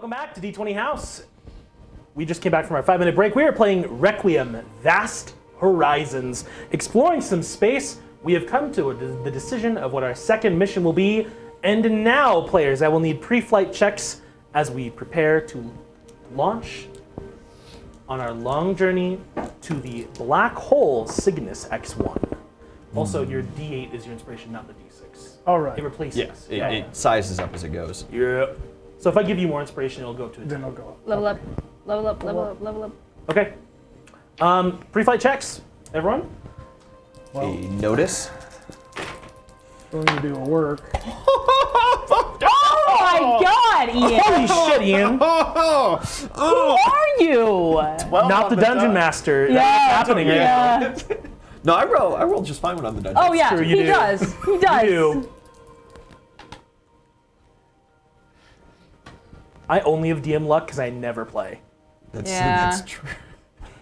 Welcome back to D20 House. We just came back from our 5-minute break. We are playing Requiem, Vast Horizons. Exploring some space, we have come to the decision of what our second mission will be. And now, players, I will need pre-flight checks as we prepare to launch on our long journey to the black hole Cygnus X1. Also, your D8 is your inspiration, not the D6. All right. It replaces. Yes, it sizes up as it goes. Yeah. So if I give you more inspiration, it'll go to a 10. Then I'll go up. Level up, level up, level up, level up. Okay. Pre-flight checks, everyone. Well, A notice. still need to do a work. Oh my God, Ian! Holy shit, Ian! Who are you? Not the dungeon master. Yeah, That's happening right now. Yeah. No, I rolled just fine when on the dungeon. Oh yeah, true, you he do. does. He does. You do. I only have DM luck because I never play. That's true.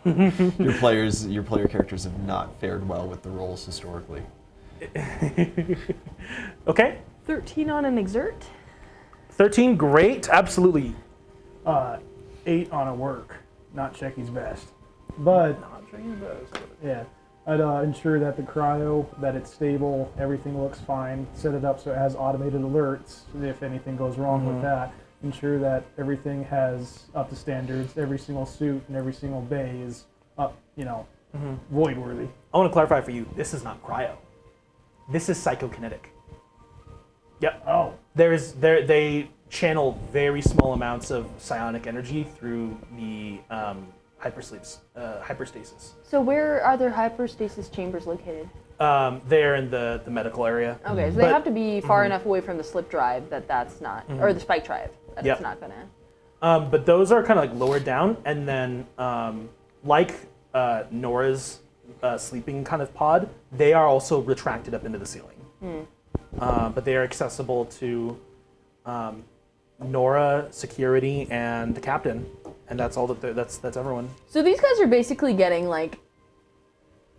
Your player characters have not fared well with the rolls historically. Okay. 13 on an exert. 13, great, absolutely. 8 on a work. Not Shecky's best. But, yeah. I'd ensure that the cryo, that it's stable, everything looks fine. Set it up so it has automated alerts if anything goes wrong with that. Ensure that everything has up to standards. Every single suit and every single bay is up, void worthy. I want to clarify for you, this is not cryo. This is psychokinetic. Yep. Oh. They channel very small amounts of psionic energy through the hyperstasis. So where are their hyperstasis chambers located? They're in the medical area. Okay, so they have to be far enough away from the slip drive that's not, or the spike drive, that Yep. it's not gonna. But those are kind of like lowered down, and then like Nora's sleeping kind of pod, they are also retracted up into the ceiling. But they are accessible to Nora, security, and the captain, and that's all that's everyone. So these guys are basically getting like,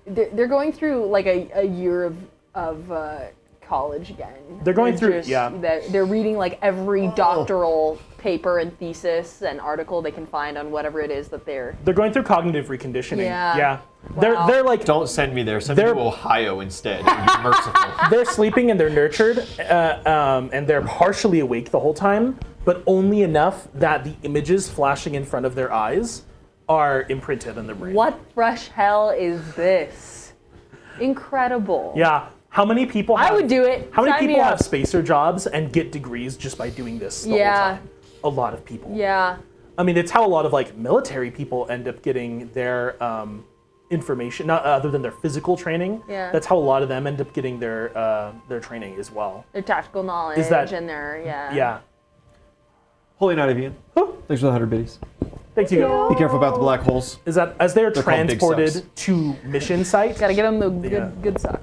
they're going through like a year of college again. They're going through, just- yeah. They're reading like every doctoral paper and thesis and article they can find on whatever it is that they're. They're going through cognitive reconditioning. Yeah. Wow. They're like Don't send me there. Send me They're- to Ohio instead. It would be merciful. they're sleeping and they're nurtured, and they're partially awake the whole time, but only enough that the images flashing in front of their eyes are imprinted in their brain. What fresh hell is this? Incredible. Yeah. How many people? I would do it. How many Sign me people up. have spacer jobs and get degrees just by doing this the whole Yeah. time? A lot of people. Yeah. I mean, it's how a lot of like military people end up getting their information, not other than their physical training. Yeah. That's how a lot of them end up getting their training as well. Their tactical knowledge that- and their, Yeah. Holy night of Ian. Thanks for the 100 biddies. Thank you. Be careful about the black holes. Is that as they're They're called big transported sucks. to mission site? Gotta give them the Yeah. good suck.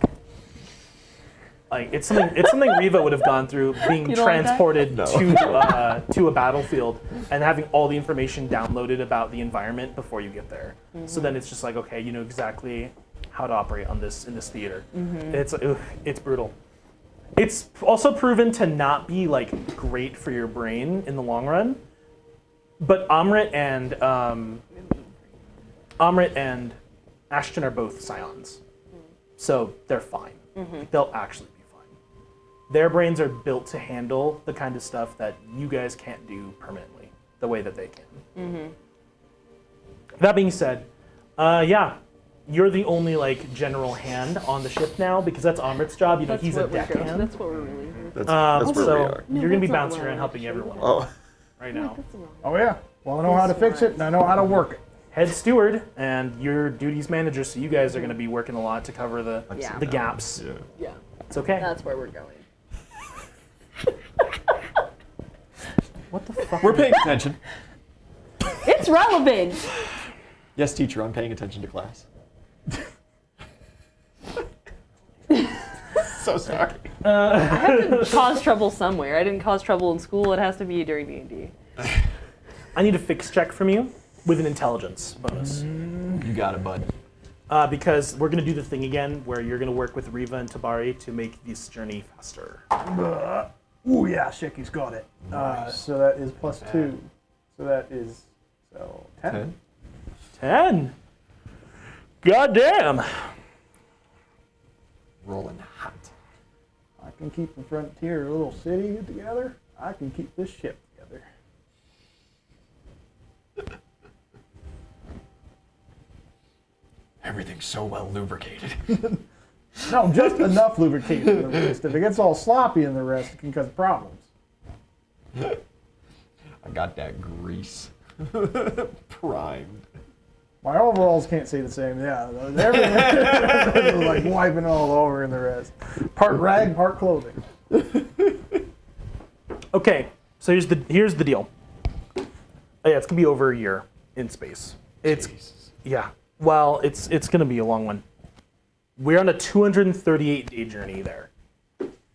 Like it's something Riva would have gone through, being You don't like that? transported No. to a battlefield and having all the information downloaded about the environment before you get there. So then it's just like, okay, you know exactly how to operate in this theater. It's brutal. It's also proven to not be like great for your brain in the long run. But Amrit and Ashton are both scions, so they're fine. They'll actually be fine. Their brains are built to handle the kind of stuff that you guys can't do permanently, the way that they can. That being said, yeah, you're the only like general hand on the ship now because that's Amrit's job. You know, he's a deckhand. That's what we're really here. That's where So we are. you're gonna be that's not bouncing why around I helping should. everyone Oh, right now. Oh, yeah. Well, I know how to fix it, and I know how to work it. Head steward and your duties manager, so you guys are going to be working a lot to cover the Yeah. the gaps. yeah. Yeah, It's okay. that's where we're going. What the fuck? We're paying attention. It's relevant. Yes, teacher, I'm paying attention to class. So sorry. I have to cause trouble somewhere. I didn't cause trouble in school. It has to be during D&D. I need a fix check from you with an intelligence bonus. You got it, bud. Because we're going to do the thing again where you're going to work with Riva and Tabari to make this journey faster. Ooh, yeah, Shecky's got it. So that is +2. So that is 10. 10. 10. God damn. Rolling hot. I can keep the frontier, a little city together. I can keep this ship together. Everything's so well lubricated. No, just enough lubrication in the wrist. If it gets all sloppy in the rest, it can cause problems. I got that grease. Primed. My overalls can't say the same. Yeah, everything like wiping all over in the rest. Part rag, part clothing. Okay, so here's the deal. Oh, yeah, it's gonna be over a year in space. Jesus. Yeah. Well, it's gonna be a long one. We're on a 238-day journey there.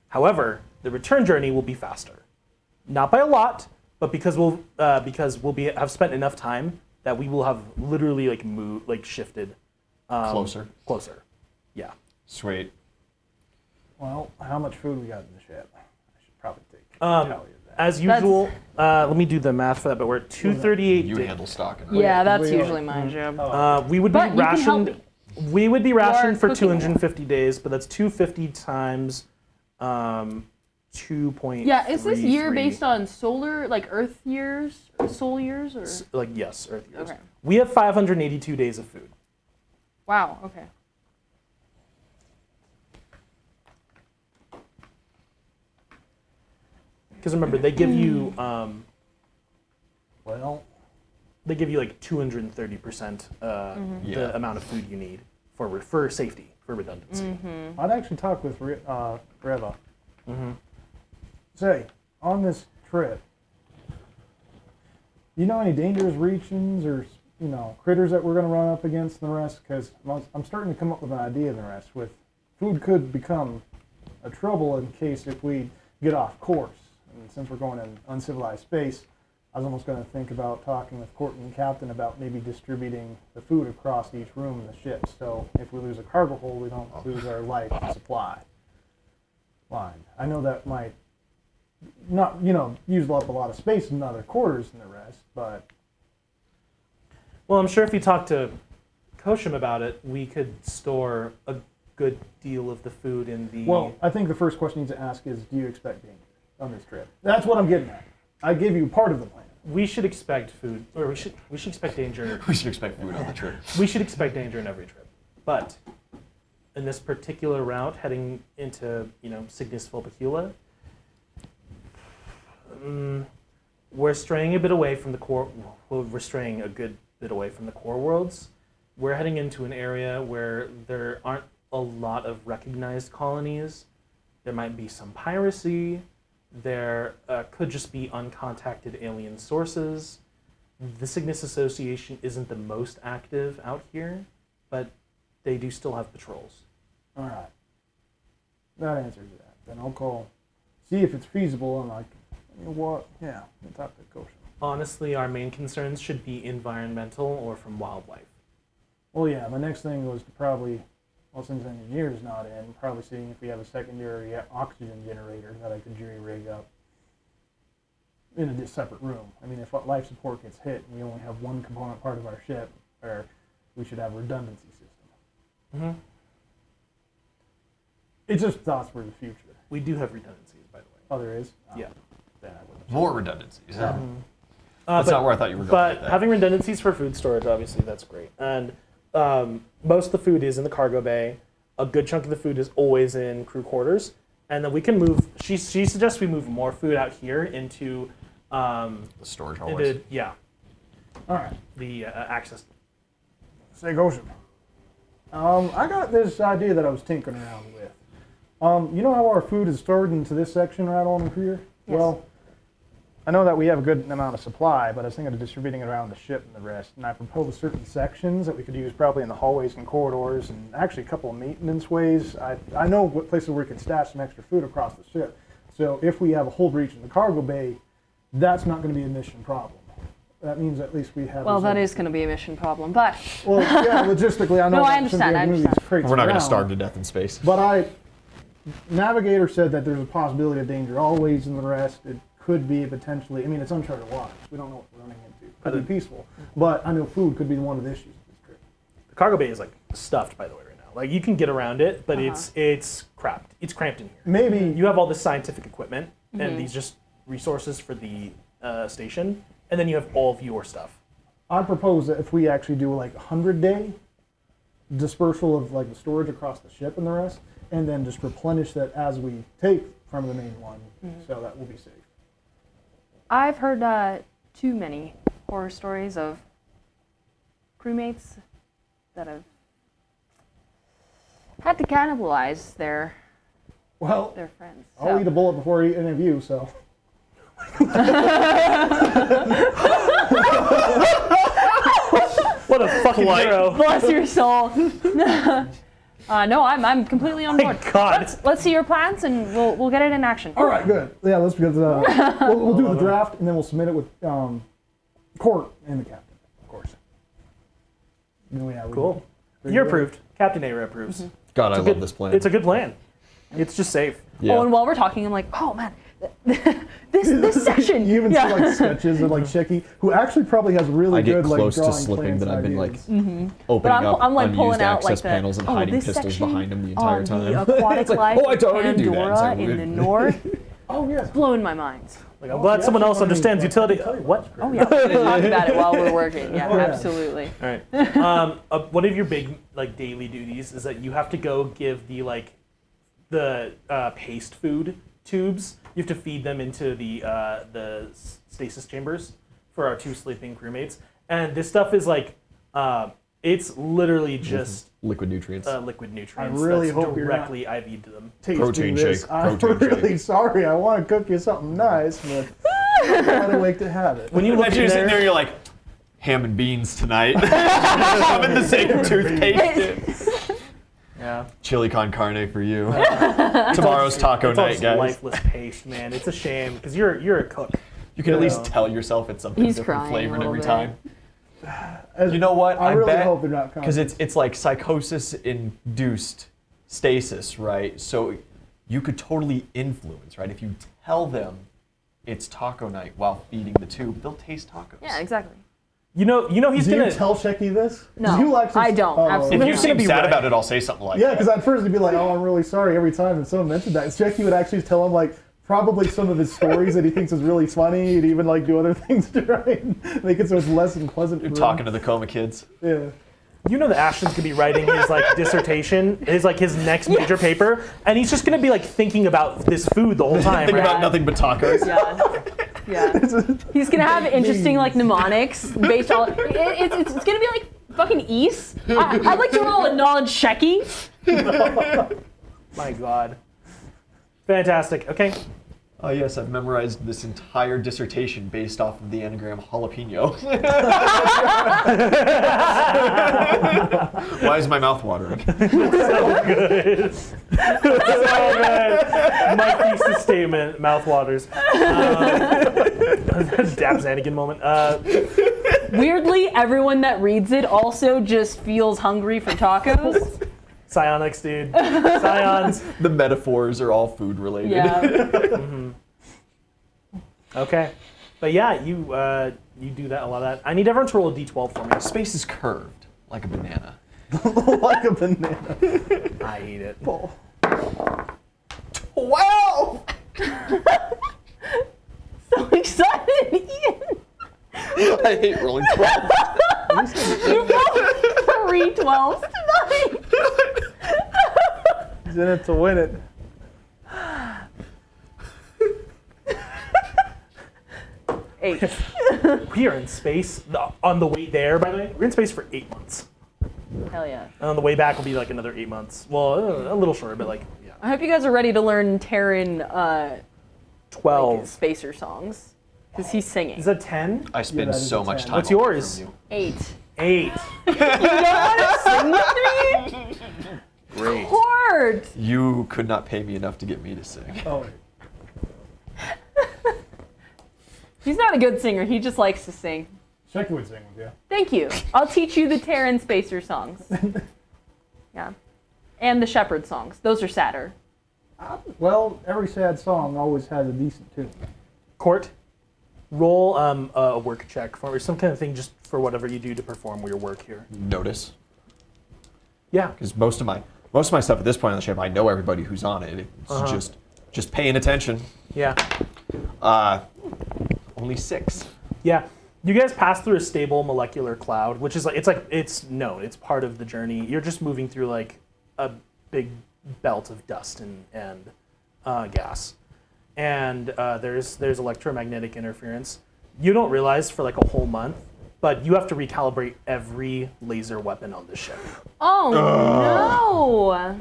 However, the return journey will be faster. Not by a lot, but because we'll have spent enough time that we will have literally shifted Closer. Closer. Yeah. Sweet. Well, how much food we got in the ship? I should probably take tally of that. As usual, let me do the math for that, but we're at 238 You days. handle stocking. Right? Yeah, that's we are. usually my job. We would be But you can help rationed. me. We would be rationed for cooking. 250 days, but that's 250 times 2.3. Yeah, is this year based on solar, like Earth years, or sol years, or? Yes, Earth years. Okay. We have 582 days of food. Wow. Okay. Because remember, they give you Well, they give you like 230% Yeah. the amount of food you need for safety, for redundancy. I'd actually talk with Reva. Say, on this trip, you know any dangerous regions or critters that we're going to run up against in the rest? Because I'm starting to come up with an idea in the rest. With food could become a trouble in case if we get off course. And since we're going in uncivilized space, I was almost going to think about talking with Courtney and Captain about maybe distributing the food across each room in the ship. So if we lose a cargo hold, we don't lose our life supply line. I know that might not, use up a lot of space in other quarters in the rest, but Well, I'm sure if you talk to Koshim about it, we could store a good deal of the food in the. well, I think the first question you need to ask is, do you expect danger on this trip? That's what I'm getting at. I gave you part of the plan. We should expect food, or we should expect danger. We should expect food on the trip. We should expect danger in every trip, but in this particular route, heading into Cygnus Vulpecula, we're straying a bit away from the core. Well, we're straying a good bit away from the core worlds. We're heading into an area where there aren't a lot of recognized colonies. There might be some piracy. There could just be uncontacted alien sources. The Cygnus Association isn't the most active out here, but they do still have patrols. All right. That answers that. Then I'll call, see if it's feasible, and what? Yeah, we'll talk to Kosha. Honestly, our main concerns should be environmental or from wildlife. Well, yeah, my next thing was to probably, well, since engineer's not in, probably seeing if we have a secondary oxygen generator that I could jury-rig up in a separate room. I mean, if life support gets hit and we only have one component part of our ship, or we should have a redundancy system. It's just thoughts for the future. We do have redundancies, by the way. Oh, there is? Yeah. Then I wouldn't. More redundancies. Yeah. That's not where I thought you were going But with that. having redundancies for food storage, obviously, that's great. And most of the food is in the cargo bay. A good chunk of the food is always in crew quarters. And then we can move, she suggests we move more food out here into, The storage hallways. All right. the access. Say, Goshen. I got this idea that I was tinkering around with. You know how our food is stored into this section right on here? Yes. Well, I know that we have a good amount of supply, but I was thinking of distributing it around the ship and the rest. And I proposed certain sections that we could use probably in the hallways and corridors, and actually a couple of maintenance ways. I know what places where we could stash some extra food across the ship. So if we have a hold breach in the cargo bay, that's not going to be a mission problem. That means at least we have. Well, that is going to be a mission problem, but Well, yeah, logistically, I know. No, I that since we understand, have I to move these understand. crates We're not going around. to starve to death in space. But Navigator said that there's a possibility of danger always in the rest. It could be potentially. I mean, it's uncharted waters. We don't know what we're running into. Could be peaceful, but I know food could be one of the issues of this trip. The cargo bay is like stuffed, by the way, right now. Like you can get around it, but it's cramped. It's cramped in here. Maybe You have all this scientific equipment and these just resources for the station, and then you have all of your stuff. I propose that if we actually do like 100-day dispersal of like the storage across the ship and the rest, and then just replenish that as we take from the main one, so that we'll be safe. I've heard too many horror stories of crewmates that have had to cannibalize their Well, friends. I'll eat a bullet before I eat any of you, so. What a fucking hero! Bless your soul. No, I'm completely on board. God. Let's see your plans and we'll get it in action. All right, good. Yeah, let's because we'll do the draft and then we'll submit it with court and the captain, of course. Cool. You're approved. Captain Ara approves. God, I love Good- this plan. It's a good plan. It's just safe. Yeah. Oh, and while we're talking, I'm like, oh man, this section. You even see like sketches of like Shecky, who actually probably has really I get good close like to drawing slipping plans that I've been like ideas. opening I'm- up I'm, like, unused pulling out, access like, the- panels and oh, hiding this pistols section behind them the entire on time. the aquatic It's like, life oh, I of already do that. It's Pandora like, in the north. Oh yes. Blowing my mind. Like, I'm glad someone else understands utility. What? Oh yeah, we're gonna talk about it while we're working. Yeah, Oh, yeah. absolutely. All right. One of your big like daily duties is that you have to go give the paste food tubes. You have to feed them into the stasis chambers for our 2 sleeping crewmates. And this stuff is like it's literally just Liquid nutrients. liquid nutrients. I really that's hope you're directly IV'd to them. Tasting Protein this. shake, I'm protein really shake. sorry. I want to cook you something nice, but I gotta wait to have it. When you look Imagine in you're sitting there, there, you're like, ham and beans tonight. Having the same toothpaste. yeah, Chili con carne for you. Tomorrow's taco it's all night, just guys. lifeless paste, man. It's a shame because you're a cook. You can at least Yeah. tell yourself it's something He's different crying a flavored little every bit. time. As- You know what? I really bet, hope they're not because it's like psychosis-induced stasis, right? So you could totally influence, right? If you tell them it's taco night while feeding the tube, they'll taste tacos. Yeah, exactly. You know he's Do you gonna. tell Shecky this? No, You actually, I don't, absolutely. If you He's gonna seem be sad right. about it, I'll say something like Yeah, that. because at first he'd be like, "Oh, I'm really sorry." Every time that someone mentioned that, Shecky would actually tell him like probably some of his stories that he thinks is really funny. He'd even like do other things to try and make it so it's less unpleasant. You're for talking him. to the coma kids. Yeah. You know that Ashton's gonna be writing his like dissertation, his next major paper, and he's just gonna be like thinking about this food the whole time. Think right? about nothing but tacos. Yeah. Yeah. He's gonna have interesting like mnemonics based on. It's gonna be like fucking East. I'd like to roll a knowledge checky. My God. Fantastic. Okay. Oh yes, I've memorized this entire dissertation based off of the anagram jalapeno. Why is my mouth watering? So good. My thesis statement, mouthwaters. Dab Zanigan moment. Weirdly, everyone that reads it also just feels hungry for tacos. Psionics, dude. Psions. The metaphors are all food related. Yeah. Okay. But yeah, you do that, a lot of that. I need everyone to roll a d12 for me. Space is curved like a banana. Like a banana. I hate it. Wow! So excited, Ian. I hate rolling 12. You rolled 3 12s tonight. He's in it to win it. Eight. We are in space. On the way there, by the way, we're in space for 8 months. Hell yeah. And on the way back will be like another 8 months. Well, a little shorter, but like, yeah. I hope you guys are ready to learn Terran 12. spacer songs. Because he's singing. Is that 10? I spend that is so a much 10. time. What's away yours? from you. 8. 8. You don't want to sing with me? Great. Hard. You could not pay me enough to get me to sing. Oh, He's not a good singer. He just likes to sing. Shecky would sing with you. Thank you. I'll teach you the Terran spacer songs. Yeah. And the Shepherd songs. Those are sadder. Well, every sad song always has a decent tune. Court, roll a work check for or some kind of thing just for whatever you do to perform your work here. Notice. Yeah. Because most of my stuff at this point on the ship, I know everybody who's on it. It's just paying attention. Yeah. Only 6. Yeah. You guys pass through a stable molecular cloud, which is it's known. It's part of the journey. You're just moving through like a big belt of dust and gas. And there's electromagnetic interference. You don't realize for like a whole month, but you have to recalibrate every laser weapon on the ship. Oh no!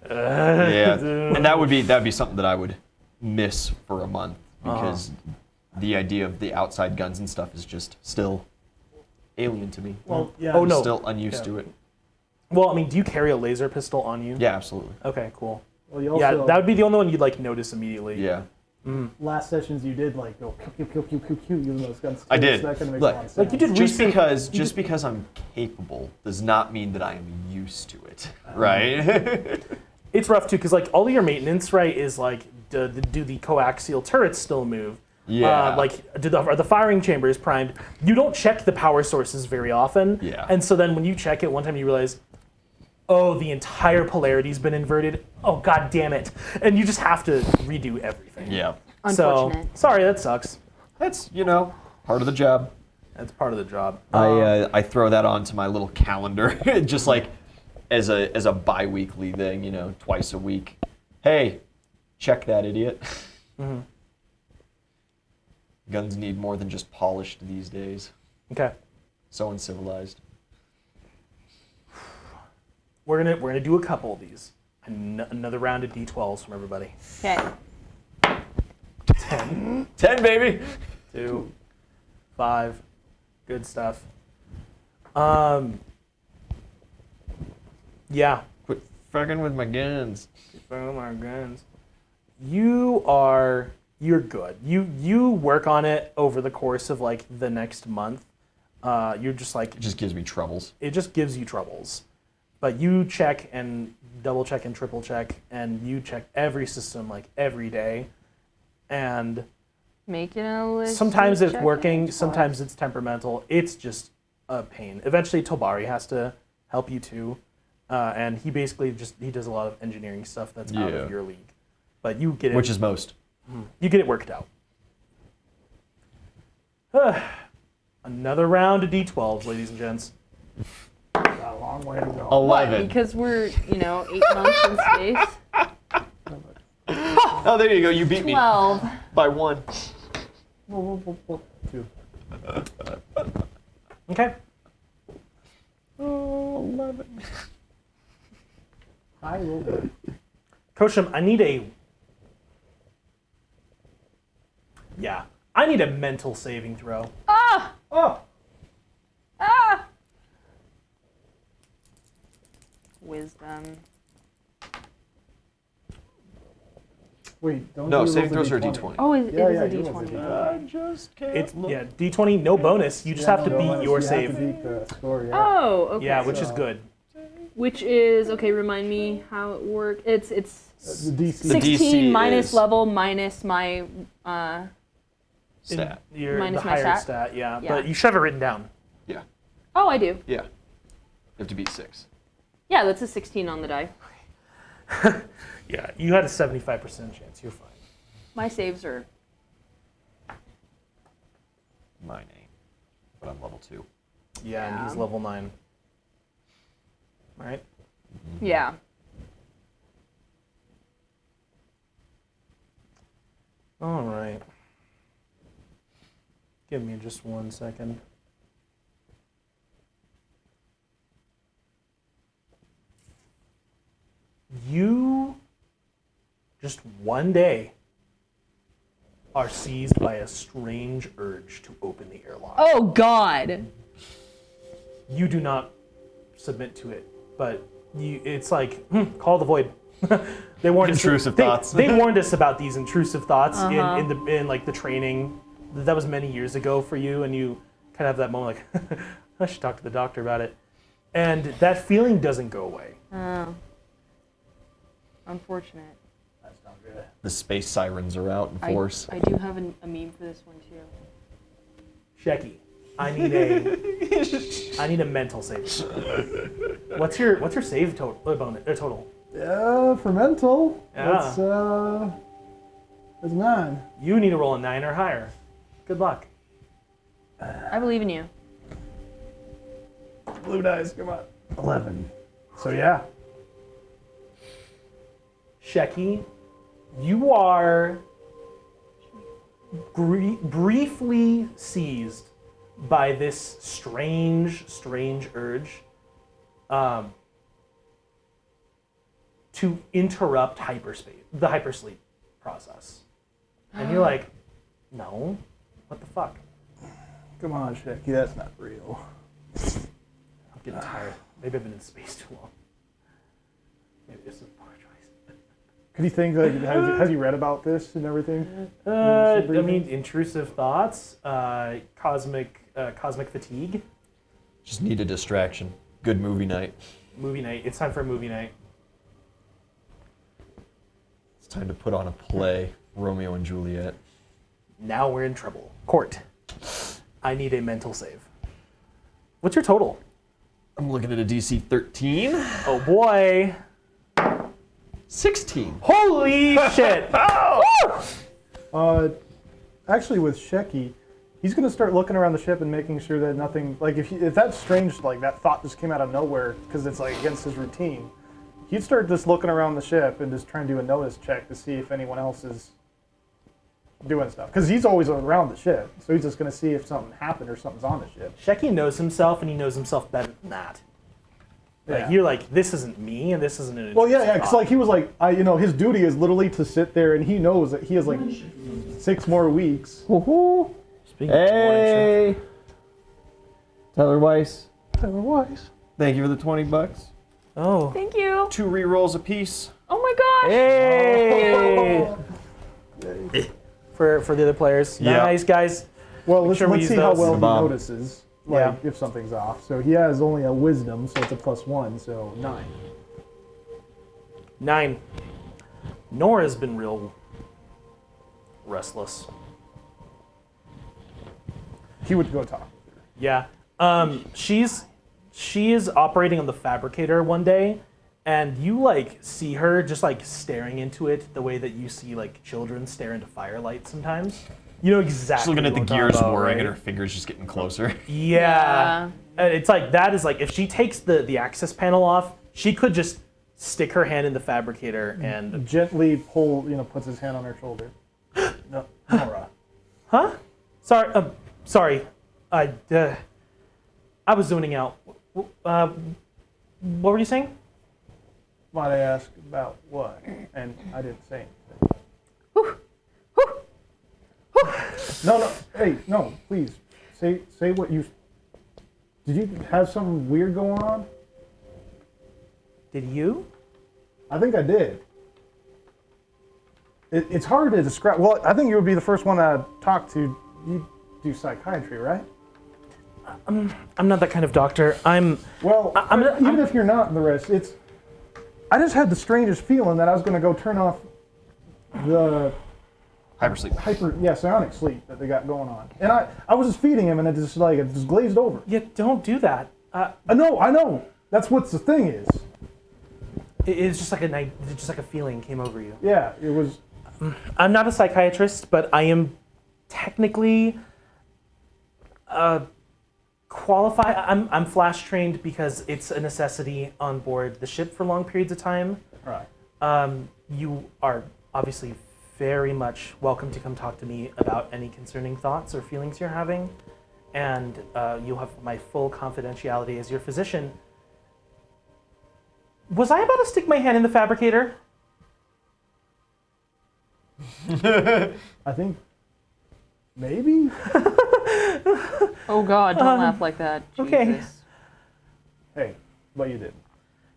Yeah, and that'd be something that I would miss for a month because the idea of the outside guns and stuff is just still alien to me. Well, yeah. Oh, no. Still unused to it. Well, I mean, do you carry a laser pistol on you? Yeah, absolutely. Okay, cool. Well, you also, Yeah, that would be the only one you'd like notice immediately. Yeah. last sessions you did like go pew pew pew pew pew using those guns. I did. So that kind of makes Look, a lot of sense. like you did Just because I'm capable does not mean that I am used to it, right? It's rough too, because like all of your maintenance, right, is like do the coaxial turrets still move? Yeah. Like are the firing chambers primed? You don't check the power sources very often. Yeah. And so then when you check it one time, you realize, oh, the entire polarity's been inverted. Oh, god damn it! And you just have to redo everything. Yeah. Unfortunate. So sorry, that sucks. That's, part of the job. That's part of the job. I throw that onto my little calendar, just like as a bi-weekly thing, twice a week. Hey, check that idiot. Mm-hmm. Guns need more than just polished these days. Okay. So uncivilized. We're gonna do a couple of these. Another round of D12s from everybody. Okay. 10, 10, baby! 2, 5. Good stuff. Yeah. Quit fucking with my guns. Oh my guns. You're good. You work on it over the course of like the next month. You're just like It just gives me troubles. it just gives you troubles. But you check and double check and triple check and you check every system like every day. And Making a list. sometimes it's check working, it sometimes it's temperamental. It's just a pain. Eventually Tobari has to help you too. And he basically he does a lot of engineering stuff that's out Yeah. of your league. But you get it. Which is most. You get it worked out. Another round of D12s, ladies and gents. Got a long way to go. 11. Because we're, 8 months in space. Oh, there you go. You beat me 12. by 1. Two. Okay. 11. I will do. Kosham, I need a mental saving throw. Ah! Oh! Ah! Wisdom. Wait, don't No, you saving roll throws are the a D20. Oh, it Yeah, is yeah, a you rolled a D20. D20. Just can't It's D20, no bonus. You just have to beat your You save. have to beat the score, yeah. Oh, okay. Yeah, which is So- good. Which is, okay, remind me how it works. It's The DC. The DC 16 minus is- level minus my, Stat. You're Minus the my higher stat? yeah. Yeah. But you should have it written down. Yeah. oh, I do. Yeah. You have to beat 6. Yeah, that's a 16 on the die. Yeah, you had a 75% chance. You're fine. My saves are, My name. But I'm level 2. Yeah, and he's Yeah. level 9. Right? yeah. All right. Give me just 1 second. You, just one day, are seized by a strange urge to open the airlock. Oh, God. You do not submit to it, but it's like, call the void. They warned Intrusive us, thoughts. They warned us about these intrusive thoughts Uh-huh. in like the training. That was many years ago for you, and you kind of have that moment like, I should talk to the doctor about it. And that feeling doesn't go away. Oh. Unfortunate. That's not The space sirens are out in force. I do have a meme for this one too. Shecky, I need a mental save. What's your save total? For mental, Yeah. it's 9. You need to roll a 9 or higher. Good luck. I believe in you. Blue dice, come on. 11. So yeah. Shecky, you are briefly seized by this strange urge to interrupt the hypersleep process. And you're like, no, what the fuck? Come on, Shecky, that's not real. I'm getting tired. Maybe I've been in space too long. Maybe this is a poor choice. Could you think, like, has he read about this and everything? I mean, intrusive thoughts, cosmic fatigue. Just need a distraction. Good movie night. Movie night. It's time for a movie night. It's time to put on a play. Romeo and Juliet. Now we're in trouble. Court. I need a mental save. What's your total? I'm looking at a DC 13. Oh boy. 16. Holy shit. Actually, with Shecky, he's going to start looking around the ship and making sure that nothing, like if that's strange, like that thought just came out of nowhere because it's like against his routine, he'd start just looking around the ship and just trying to do a notice check to see if anyone else is doing stuff. Because he's always around the ship, so he's just going to see if something happened or something's on the ship. Shecky knows himself, and he knows himself better than that. Like, Yeah. you're like, this isn't me, and this isn't an Well, yeah, intrusive because thought. like he was like, his duty is literally to sit there, and he knows that he has like 6 more weeks. Woohoo! Speaking of Hey! Tyler Weiss. Tyler Weiss. Thank you for the $20. Oh. Thank you. 2 rerolls apiece. Oh my gosh. Hey! For the other players. Yeah. Nice, guys. Well, Make let's, sure we let's use see how those. well he Bob. notices, like if something's off. So he has only a wisdom, so it's a +1, so 9. 9. Nora's been real restless. He would go talk. Yeah. She is operating on the fabricator one day, and you like see her just like staring into it the way that you see like children stare into firelight sometimes. You know exactly. Just looking at the what I'm gears talking about, whirring right? and her fingers just getting closer. Yeah. And it's like that is like if she takes the access panel off, she could just stick her hand in the fabricator and Gently puts his hand on her shoulder. No, Nora. Huh? Sorry. I was zoning out. What were you saying? Might I ask about what? And I didn't say anything. No, hey, no, please. Say what you... Did you have something weird going on? Did you? I think I did. It's hard to describe. Well, I think you would be the first one to talk to. You do psychiatry, right? I'm not that kind of doctor. Well, even I'm- if you're not in the rest, it's... I just had the strangest feeling that I was going to go turn off the Hypersleep. psionic sleep that they got going on. And I was just feeding him, and it just glazed over. Yeah, don't do that. I know. That's what the thing is. It's just like a feeling came over you. Yeah, it was... I'm not a psychiatrist, but I am technically qualified. I'm flash trained because it's a necessity on board the ship for long periods of time. Right. You are obviously very much welcome to come talk to me about any concerning thoughts or feelings you're having, and you'll have my full confidentiality as your physician. Was I about to stick my hand in the fabricator? I think... Maybe? Oh God, don't laugh like that. okay. Jesus. Hey, but you did.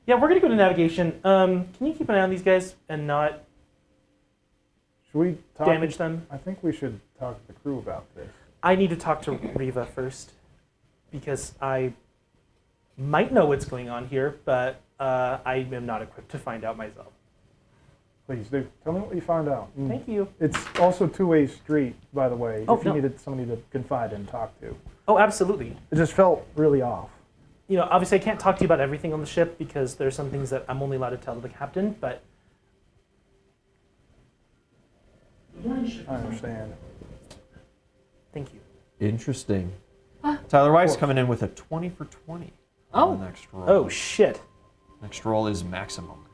Yeah, we're gonna go to navigation. Can you keep an eye on these guys and not Should we talk... damage them? I think we should talk to the crew about this. I need to talk to Riva first because I might know what's going on here, but I am not equipped to find out myself. Please do. Tell me what you find out. Thank you. It's also two-way street, by the way, Oh, if you no. needed somebody to confide and talk to. Oh, absolutely. It just felt really off. You know, obviously I can't talk to you about everything on the ship because there's some things that I'm only allowed to tell to the captain, but I understand. thank you. Interesting. Tyler Weiss coming in with a 20 for 20 on the next roll. Oh, shit. Next roll is maximum.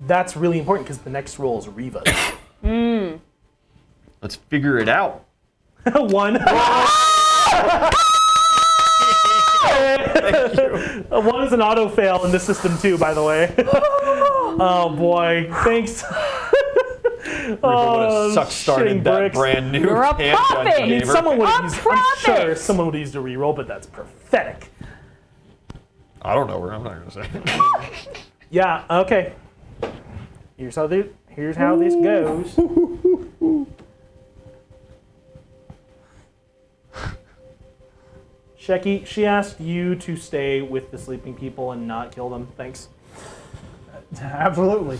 That's really important because the next roll is Riva. Let's figure it out. 1. One is an auto fail in this system too, by the way. Oh boy, thanks. Riva would have suck started shitting that bricks. brand new You're a handgun puppet. you I mean, gave her. someone would have A used. I'm sure prophet. someone would have used a reroll, but that's pathetic. I don't know where I'm not gonna say. Yeah. Okay. Here's how this goes. Shecky, she asked you to stay with the sleeping people and not kill them. Thanks. Absolutely.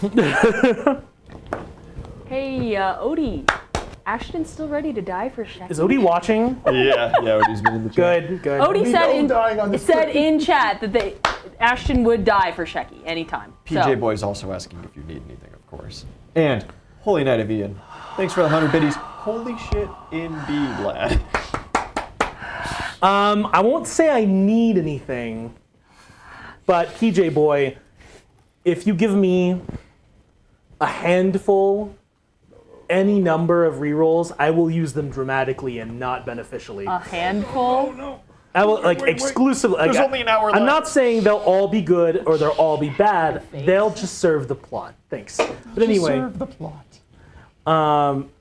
Hey, Odie. Ashton's still ready to die for Shecky. Is Odie watching? yeah, he's been in the chat. Good, good. Odie said no dying on this said in chat that Ashton would die for Shecky anytime. PJ So, Boy's also asking if you need anything, of course. And Holy Night of Ian. Thanks for the 100 biddies. Holy shit, indeed, lad. I won't say I need anything, but PJ Boy, if you give me a handful, any number of rerolls, I will use them dramatically and not beneficially. a handful. I will exclusively. There's only an hour I'm left. not saying they'll all be good or they'll all be bad. They'll just serve the plot. Thanks. But anyway, Serve the plot.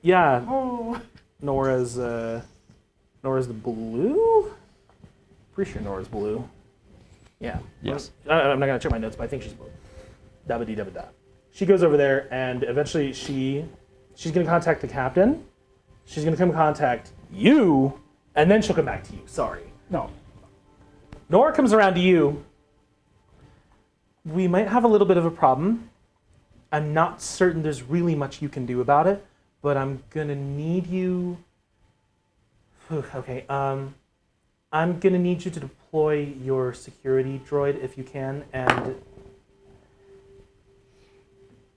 yeah. Nora's the blue. Pretty sure Nora's blue. Yeah. Yes. I'm not gonna check my notes, but I think she's blue. Dabba dee dabba da. She goes over there, and eventually she's gonna contact the captain. She's gonna come contact you, and then she'll come back to you. Sorry. No. Nora comes around to you. We might have a little bit of a problem. I'm not certain there's really much you can do about it, but I'm gonna need you. Okay. I'm gonna need you to deploy your security droid if you can, and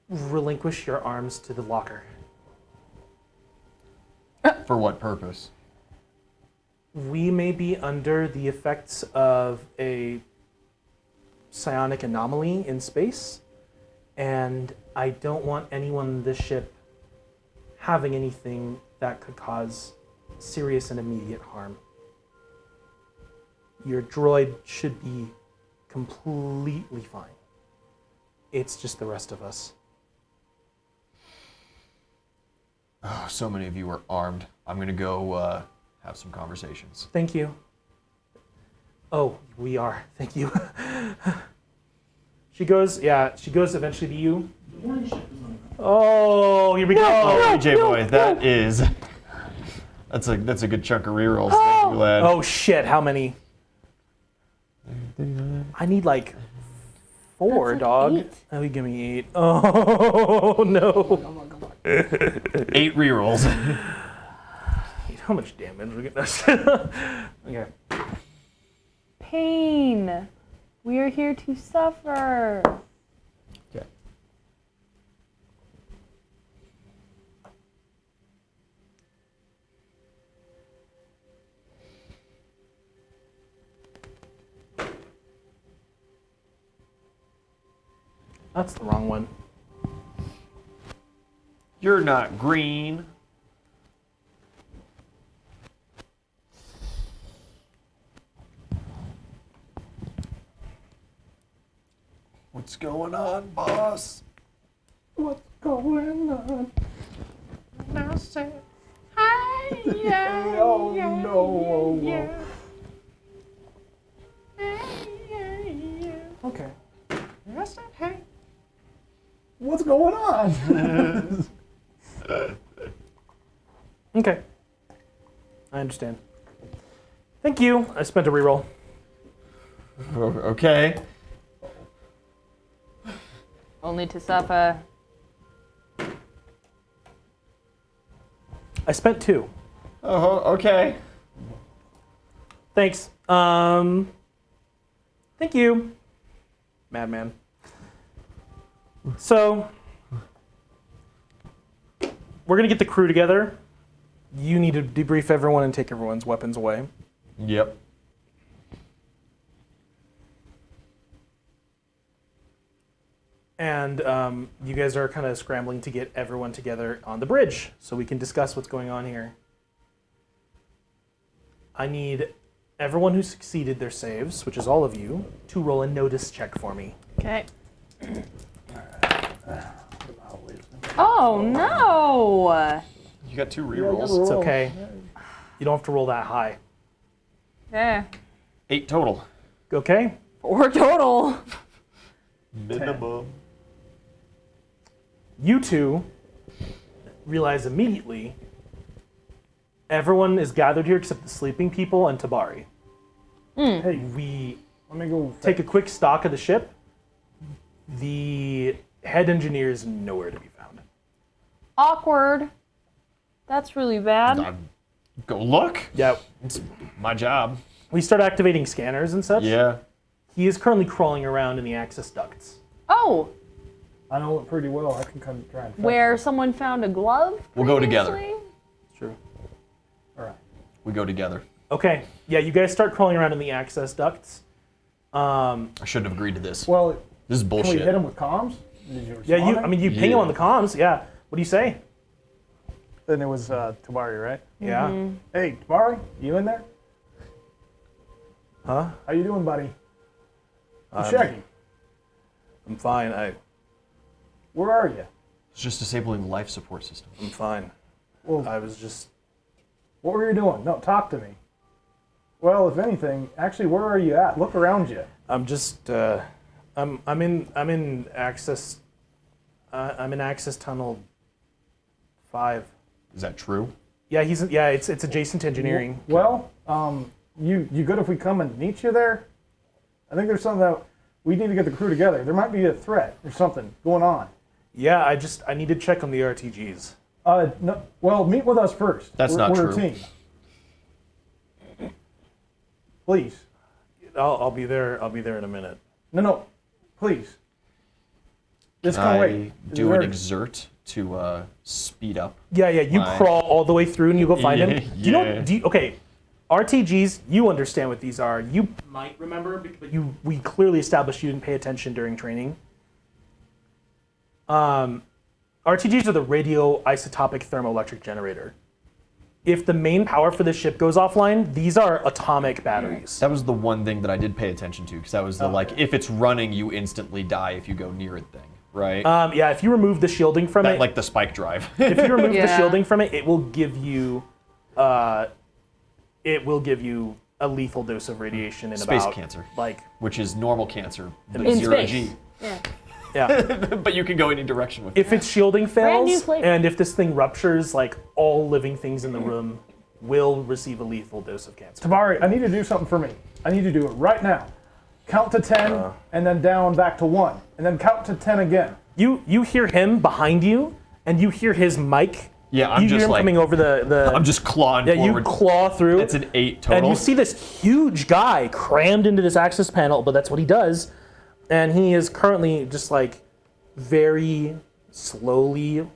relinquish your arms to the locker. For what purpose? We may be under the effects of a psionic anomaly in space, and I don't want anyone on this ship having anything that could cause serious and immediate harm. Your droid should be completely fine. It's just the rest of us. Oh, so many of you are armed. I'm gonna go have some conversations. Thank you. Oh, we are. Thank you. She goes eventually to you. Oh, here we go. Oh, PJ Boy, that's a good chunk of rerolls. Thank you, lad. Oh shit, how many? I need like 4, That's like dog. 8. Oh, you give me 8. Oh no. 8 rerolls. How much damage we're getting? Okay. Pain. We are here to suffer. Okay. That's the wrong one. You're not green. What's going on, boss? What's going on? Now say, Oh no. Okay. What's going on? Okay. I understand. Thank you. I spent a reroll. Okay. Only to suffer. I spent 2. Oh, okay. Thanks. Thank you, Madman. So, we're gonna get the crew together. You need to debrief everyone and take everyone's weapons away. Yep. And you guys are kind of scrambling to get everyone together on the bridge so we can discuss what's going on here. I need everyone who succeeded their saves, which is all of you, to roll a notice check for me. Okay. Oh no! You got 2 rerolls. It's okay. You don't have to roll that high. Yeah. 8 total. Okay? 4 total. Minimum. You two realize immediately everyone is gathered here except the sleeping people and Tabari. Hey, We let me go. take a quick stock of the ship. The head engineer is nowhere to be found. Awkward. That's really bad. Go look. Yeah, It's my job. we start activating scanners and such. Yeah. He is currently crawling around in the access ducts. Oh, I know it pretty well. I can come try and fetch where it. someone found a glove? We'll go together. previously? True. All right. We go together. Okay, yeah, you guys start crawling around in the access ducts. I shouldn't have agreed to this. Well, This is can we bullshit. hit him with comms? Did you Yeah, respond? you ping him Yeah. on the comms, yeah. What do you say? Then it was Tabari, right? Yeah. Hey, Tabari, you in there? Huh? How you doing, buddy? I'm Shaggy. I'm fine. Where are you? It's just disabling the life support system. I'm fine. Well, I was just what were you doing? No, talk to me. Well, if anything, actually, where are you at? Look around you. I'm just I'm in access I'm in access tunnel 5. Is that true? Yeah, it's adjacent to engineering. Well, you good if we come and meet you there? I think there's something that we need to get the crew together. There might be a threat or something going on. Yeah, I need to check on the RTGs. No, well, meet with us first. That's not we're true. a team. Please. I'll be there in a minute. No, please. Just Can come I wait. do an exert to speed up? Yeah, you Fine. crawl all the way through and you go find him. Yeah. Okay, RTGs, you understand what these are. You might remember, but we clearly established you didn't pay attention during training. RTGs are the radioisotopic thermoelectric generator. If the main power for the ship goes offline, these are atomic batteries. That was the one thing that I did pay attention to, because that was the if it's running, you instantly die if you go near it thing, right? Yeah, if you remove the shielding from That, it, like the spike drive. if you remove the Yeah. shielding from it, it will give you a lethal dose of radiation in Space about cancer. like Which is normal cancer, but In 0 space. G. Yeah. yeah. But you can go any direction with it. If its shielding Brand new fails flavor. and if this thing ruptures, like all living things in the room will receive a lethal dose of cancer. Tabari, I need to do something for me. I need to do it right now. Count to 10 and then down back to 1. And then count to 10 again. You hear him behind you and you hear his mic. Yeah, I'm you just hear him like- coming over the I'm just clawing yeah, forward. you claw through. That's an 8 total. And you see this huge guy crammed into this access panel, but that's what he does. And he is currently just like very slowly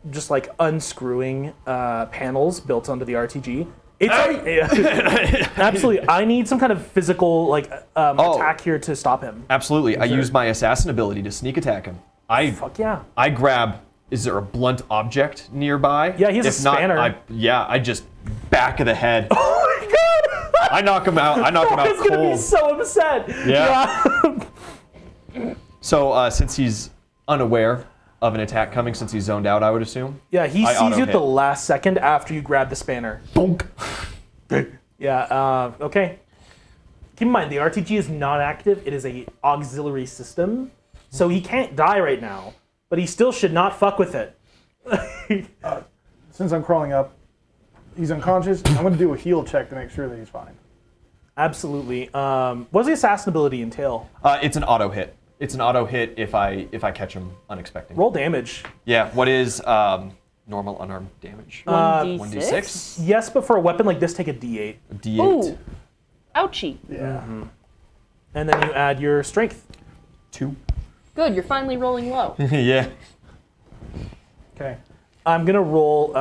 just like unscrewing panels built onto the RTG. It's absolutely. I need some kind of physical attack here to stop him. Absolutely. I use my assassin ability to sneak attack him. Fuck yeah. I grab. Is there a blunt object nearby? Yeah, he has a If not, spanner. I just back of the head. Oh my god! I knock him out. I knock him out He's gonna be cold. so upset. Yeah. So since he's unaware of an attack coming, since he's zoned out, I would assume. Yeah, he I sees you at auto-hit. the last second after you grab the spanner. Bonk. Yeah, okay. Keep in mind, the RTG is not active. It is a auxiliary system. So he can't die right now, but he still should not fuck with it. Since I'm crawling up, he's unconscious. I'm going to do a heal check to make sure that he's fine. Absolutely. What does the assassin ability entail? It's an auto hit. It's an auto hit if I catch him unexpected. Roll damage. Yeah. What is normal unarmed damage. 1d6. Yes, but for a weapon like this, take a D8. A D8. Ooh. Ouchie. Yeah. And then you add your strength. 2. Good, you're finally rolling low. Yeah. Okay. I'm going to roll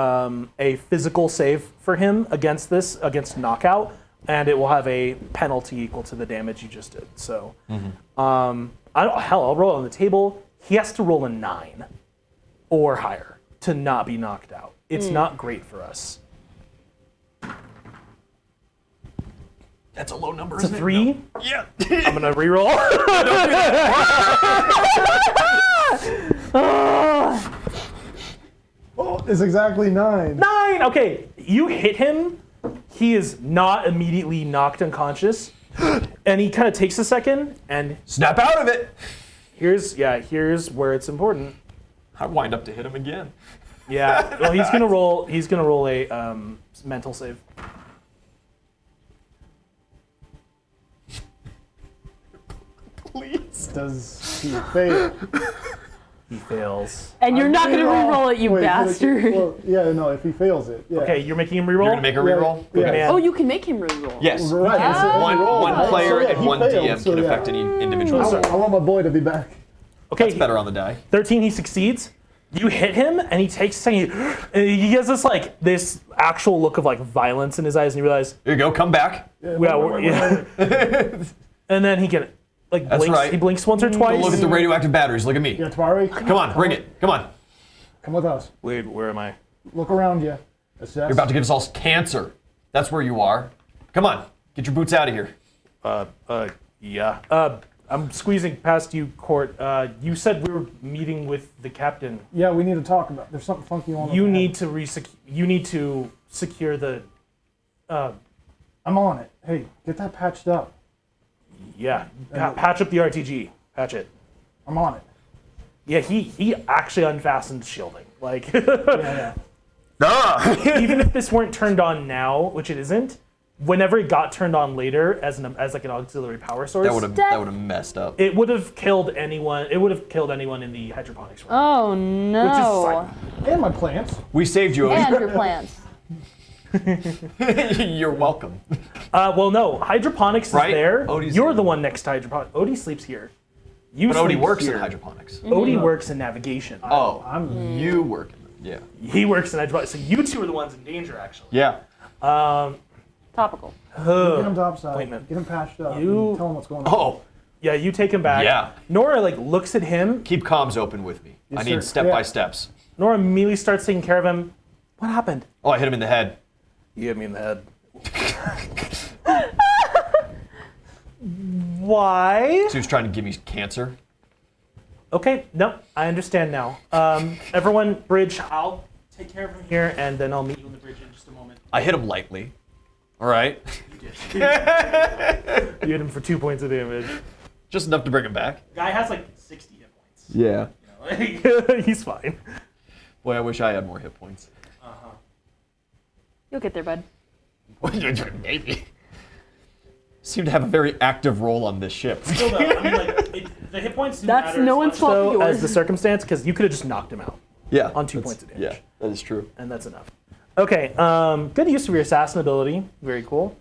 a physical save for him against knockout, and it will have a penalty equal to the damage you just did. So, I'll roll it on the table. He has to roll a 9 or higher to not be knocked out. It's not great for us. That's a low number, It's a isn't it? 3. No. Yeah. I'm going to reroll. Oh, it's exactly 9. 9! Okay, you hit him. He is not immediately knocked unconscious. And he kind of takes a second, and Snap out of it. here's where it's important. I wind up to hit him again. Yeah, well, he's gonna roll a mental save. Please. Does he fail? He fails. And you're not going to reroll it, you Wait, bastard. Well, yeah, no, if he fails it. Yeah. Okay, you're making him reroll? You're gonna make a reroll? Yeah. Okay. Man. Oh, you can make him reroll. Yes. Right. Yeah. so One he rolled, right? player So, yeah, and he one failed, DM so, can yeah. affect any individual. I want my boy to be back. Okay, That's better on the die. 13, he succeeds. You hit him, and he takes a second. And he has this actual look of like violence in his eyes, and you realize, Here you go. Come back. yeah. And then he can like That's blinks. right. He blinks once or twice. Look at the radioactive batteries. Look at me. Yeah, Tawari, Come on. Bring it. Come on. come with us. Wait, where am I? Look around you. Assess. You're about to give us all cancer. That's where you are. Come on. Get your boots out of here. Yeah. I'm squeezing past you, Court. You said we were meeting with the captain. Yeah, we need to talk about. There's something funky on. You need to secure the. I'm on it. Hey, get that patched up. Yeah, patch up the RTG. Patch it. I'm on it. Yeah, he actually unfastened shielding. Like, Yeah. even if this weren't turned on now, which it isn't, whenever it got turned on later as like an auxiliary power source, That would have messed up. it would have killed anyone. It would have killed anyone in the hydroponics room. Oh, no. And my plants. We saved you, And Odie. your plants. You're welcome. Well, no, hydroponics is Right? there. Odie's You're there. the one next to hydroponics. Odie sleeps here. You But Odie sleep works here. in hydroponics. Odie works in navigation. Oh, I'm. you work in Yeah. He works in hydroponics. So you two are the ones in danger, actually. Yeah. Topical. Get him topside. Appointment. Get him patched up. You- Tell him what's going on. Oh, Yeah, you take him back. Yeah. Nora like looks at him. keep comms open with me. I need sir. step Yeah. by steps. Nora immediately starts taking care of him. What happened? Oh, I hit him in the head. You hit me in the head. Why? So he was trying to give me cancer. Okay, no, I understand now. Everyone, bridge. I'll take care of him here, and then I'll meet you on the bridge in just a moment. I hit him lightly. All right. You hit him for 2 points of damage. Just enough to bring him back. Guy has like 60 hit points. Yeah. Like, he's fine. Boy, I wish I had more hit points. You'll get there, bud. Maybe. Seem to have a very active role on this ship. Still though, I mean, like, the hit points do That's matter no as one's much, fault though, but as yours. the circumstance, because you could have just knocked him out, Yeah. On 2 that's- points of damage. Yeah, that is true. and that's enough. Okay, good use of your assassin ability. Very cool.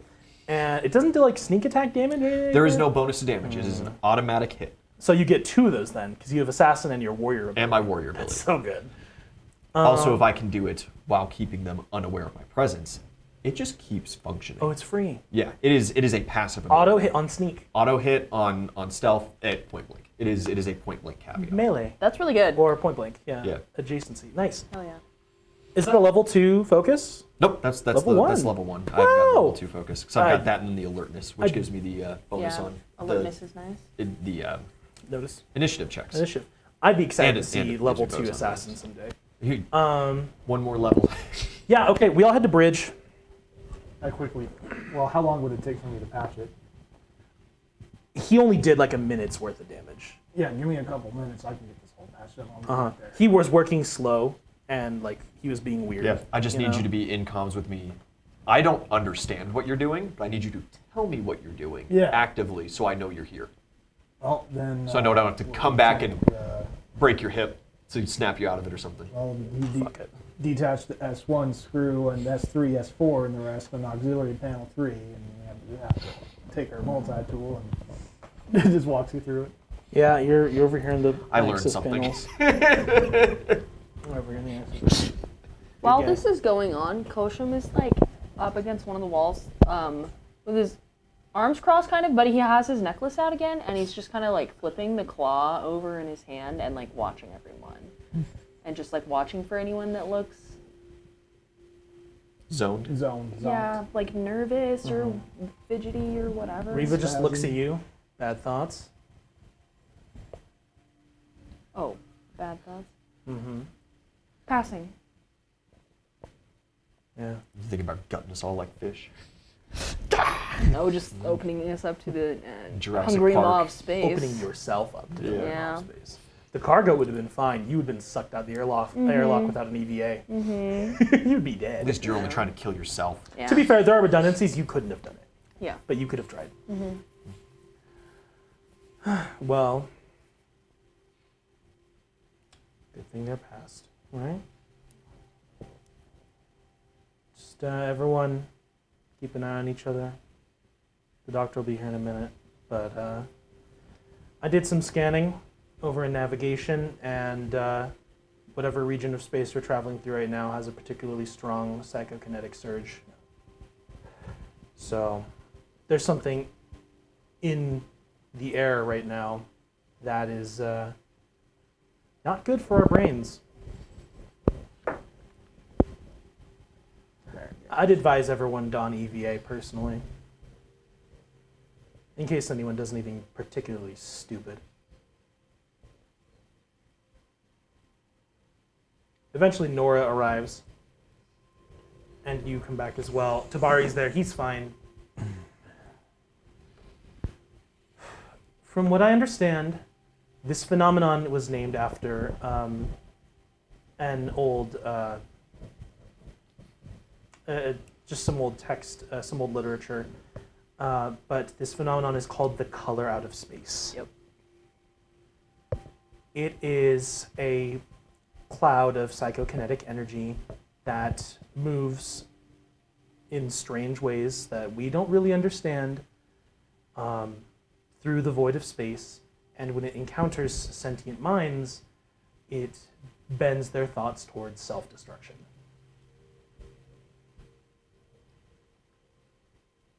And it doesn't do like sneak attack damage or anything? There is no bonus to damage. It is an automatic hit. So you get 2 of those then, because you have assassin and your warrior ability. And my warrior ability. So good. Also, if I can do it while keeping them unaware of my presence, it just keeps functioning. Oh, it's free. Yeah, it is a passive ability. Auto hit on sneak. Auto hit on stealth at point blank. It is a point blank caveat. Melee. That's really good. Or point blank. Yeah. Yeah. Adjacency. Nice. Hell yeah. Is that a level 2 focus? Nope, that's Level that's one. level 1. I've got level Wow. 2 focus because I've I- got that and the alertness, which I- gives me the bonus Yeah. on Alertness is nice. the Notice. initiative checks. Initiative. I'd be excited And to it- see and it level goes 2 on assassin someday. Here, one more level. Yeah, okay, we all had to bridge. I quickly. Well, how long would it take for me to patch it? He only did like a minute's worth of damage. Yeah, give me a couple minutes. I can get this whole patched up. I'll be right there. He was working slow and like he was being weird. Yeah, I just need know? you to be in comms with me. I don't understand what you're doing, but I need you to tell me what you're doing actively so I know you're here. Well, then. So I know I don't have to come back and break your hip so you snap you out of it or something. Well, Fuck it. detach the S1 screw and S3, S4, and the rest in auxiliary panel 3, and you have to take our multi-tool and it just walks you through it. Yeah, you're over here in the I learned access something. panels. Over here in the access. While guy. this is going on, Kosham is like up against one of the walls, with his arms crossed kind of, but he has his necklace out again, and he's just kind of like flipping the claw over in his hand and like watching everyone. And just like watching for anyone that looks, Zoned. Zone. yeah, like nervous or fidgety or whatever. Reva just looks at you. Bad thoughts. Oh, bad thoughts. Mm-hmm. Passing. Yeah. You think about gutting us all like fish. No, just opening us up to the Jurassic hungry Park. maw of space. Opening yourself up to the Yeah. space. The cargo would have been fine. You would have been sucked out the airlock without an EVA. You'd be At dead. least you're only trying to kill yourself. Yeah. To be fair, there are redundancies. You couldn't have done it, Yeah. but you could have tried. Well, good thing they're past, right? Just everyone keep an eye on each other. The doctor will be here in a minute, but I did some scanning over in navigation, and whatever region of space we're traveling through right now has a particularly strong psychokinetic surge. So there's something in the air right now that is not good for our brains. I'd advise everyone don EVA personally, in case anyone does anything particularly stupid. Eventually Nora arrives, and you come back as well. Tabari's there, he's fine. From what I understand, this phenomenon was named after an old, just some old text, some old literature, but this phenomenon is called the color out of space. Yep. It is a cloud of psychokinetic energy that moves in strange ways that we don't really understand through the void of space, and when it encounters sentient minds, it bends their thoughts towards self-destruction.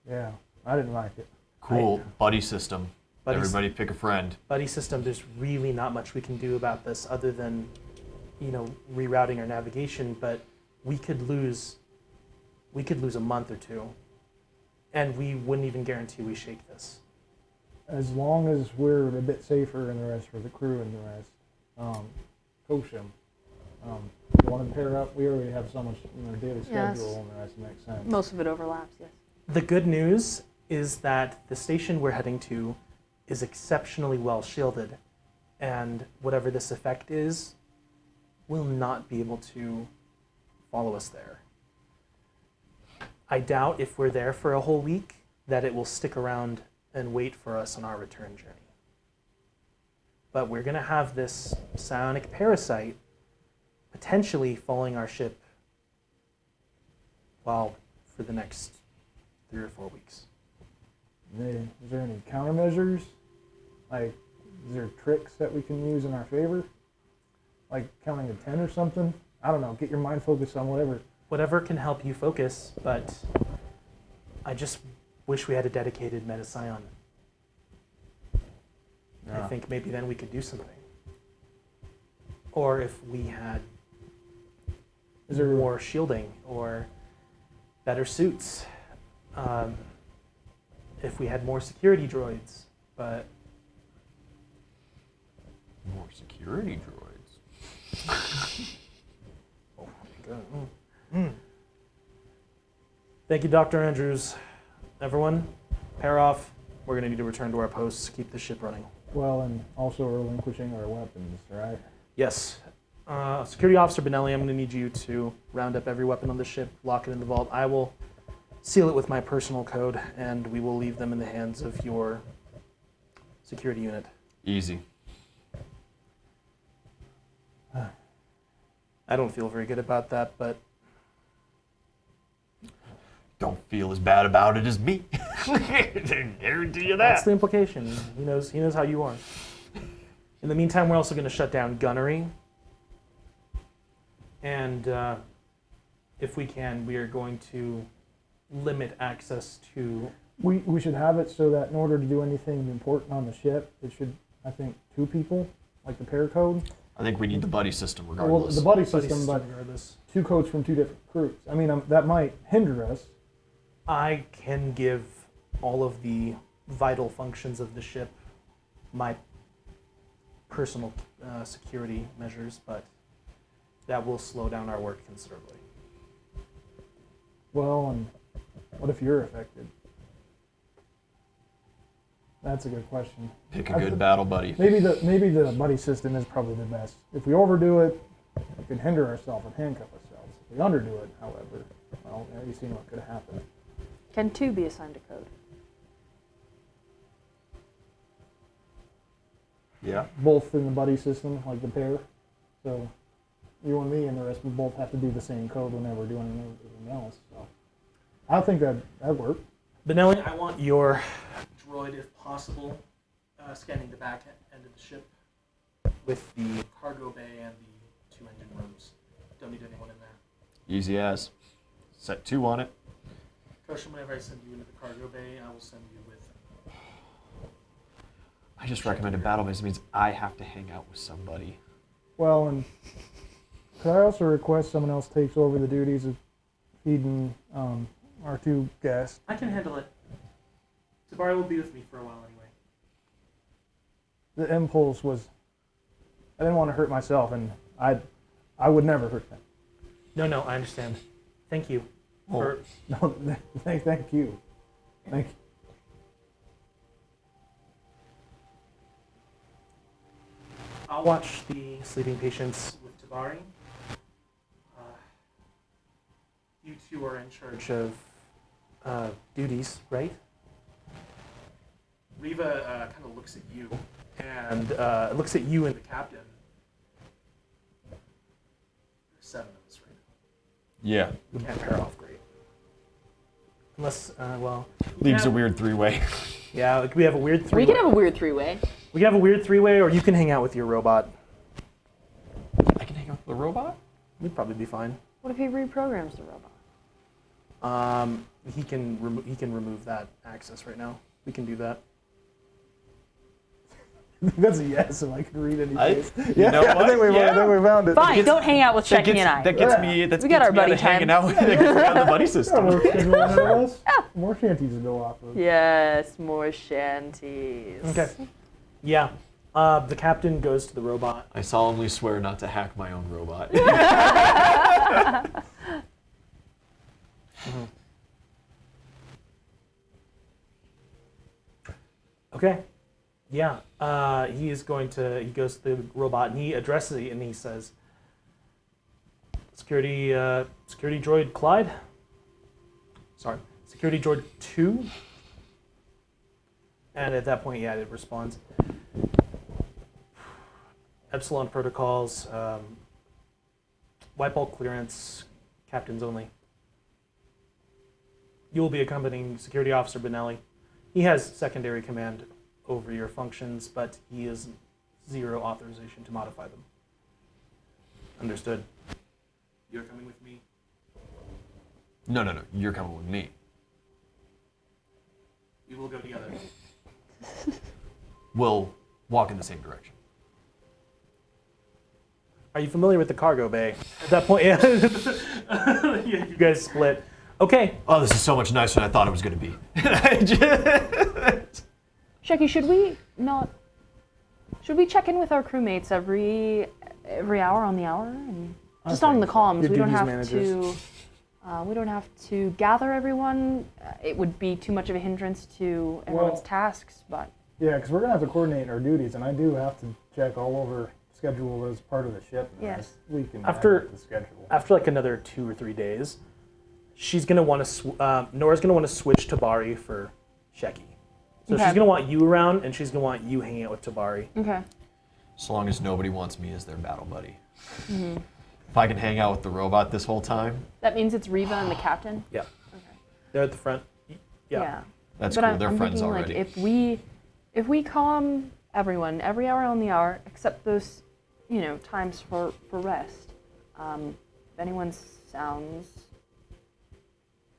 Yeah, I didn't like it. Cool. Buddy system. Buddy Everybody pick a friend. Buddy system, there's really not much we can do about this other than, rerouting our navigation, but we could lose a month or two, and we wouldn't even guarantee we shake this. As long as we're a bit safer than the rest for the crew and the rest. Kosham. You want to pair up? We already have so much in our daily Yes. schedule and the rest makes sense. Most of it overlaps, yes. The good news is that the station we're heading to is exceptionally well shielded, and whatever this effect is will not be able to follow us there. I doubt if we're there for a whole week that it will stick around and wait for us on our return journey. But we're going to have this psionic parasite potentially following our ship, well, for the next 3 or 4 weeks. Is there any countermeasures? Like, is there tricks that we can use in our favor? Like counting to 10 or something? I don't know. Get your mind focused on whatever. Whatever can help you focus, but I just wish we had a dedicated meta-psion. I think maybe then we could do something. Or if we had Is there more shielding or better suits. If we had more security droids, but More security droids. oh my god. Thank you, Dr. Andrews. Everyone, pair off. We're going to need to return to our posts, keep the ship running. well, and also relinquishing our weapons, right? Yes. Security Officer Benelli, I'm going to need you to round up every weapon on the ship, lock it in the vault. I will seal it with my personal code, and we will leave them in the hands of your security unit. Easy. I don't feel very good about that, but Don't feel as bad about it as me. I guarantee you that's that. the implication. He knows how you are. In the meantime, we're also going to shut down gunnery. And if we can, we are going to limit access to... We should have it so that in order to do anything important on the ship, it should, I think, 2 people, like the pair code. I think we need the buddy system Well, regardless. the buddy Buddy system, but regardless. 2 codes from 2 different crews. I mean, that might hinder us. I can give all of the vital functions of the ship my personal security measures, but that will slow down our work considerably. Well, and what if you're affected? That's a good question. Pick a good battle buddy. Maybe the buddy system is probably the best. If we overdo it, we can hinder ourselves and handcuff ourselves. If we underdo it, however, well, you've seen what could happen. Can 2 be assigned a code? Yeah. Both in the buddy system, like the pair. So you and me and the rest, we both have to do the same code whenever we're doing anything else. So I think that'd work. Benelli, I want your droid, if possible, scanning the back end of the ship with the cargo bay and the 2 engine rooms. Don't need anyone in there. Easy as. Set 2 on it. Koshin, whenever I send you into the cargo bay, I will send you with... I just recommended battle base. It means I have to hang out with somebody. Well, and could I also request someone else takes over the duties of feeding our 2 guests? I can handle it. Tabari will be with me for a while anyway. The impulse was, I didn't want to hurt myself, and I would never hurt them. No, I understand. Thank you. For, No, thank you. Thank you. I'll watch the sleeping patients with Tabari. You 2 are in charge of duties, right? Riva kind of looks at you, and looks at you and the captain. There's 7 of us right now. Yeah. We can't pair off great. Unless, well... Leaves yeah, a weird 3-way. Yeah, like we have a weird 3-way. We can have a weird 3-way. We can have a weird 3-way, or you can hang out with your robot. I can hang out with the robot? We'd probably be fine. What if he reprograms the robot? He can remove that access right now. We can do that. That's a yes, if I can read any I- face. you know I what? think we found it. Fine, don't hang out with Shecky and I. That gets me. That We got gets our me out buddy of hanging time. out with. That gets me out of the buddy Yeah, system. more schedule ahead of us. More shanties to go off of. Yes, more shanties. Okay. Yeah. The captain goes to the robot. I solemnly swear not to hack my own robot. Okay. Yeah. He goes to the robot and he addresses it and he says, Security droid Clyde? Sorry. Security droid 2? And at that point, yeah, it responds. Epsilon protocols, wipe all clearance, captains only. You will be accompanying Security Officer Benelli. He has secondary command over your functions, but he has 0 authorization to modify them. Understood. You're coming with me. No. You're coming with me. We will go together. We'll walk in the same direction. Are you familiar with the cargo bay? At that point, yeah, you guys split. Okay. Oh, this is so much nicer than I thought it was going to be. Shecky, should we check in with our crewmates every hour on the hour, and just on the comms? Your We don't duties have managers. to. We don't have to gather everyone. It would be too much of a hindrance to everyone's Well- tasks, but Yeah, because we're going to have to coordinate our duties, and I do have to check all over schedule as part of the ship. and Yes. We can After- add the schedule. After like another 2 or 3 days, she's gonna want to. Nora's gonna want to switch Tabari for Shecky. So Okay. she's gonna want you around, and she's gonna want you hanging out with Tabari. okay. So long as nobody wants me as their battle buddy. If I can hang out with the robot this whole time, That means it's Reva and the captain. Yeah. Okay. They're at the front. Yeah. that's But cool. I'm They're friends thinking, already. like, if we calm everyone every hour on the hour, except those, times for rest. If anyone sounds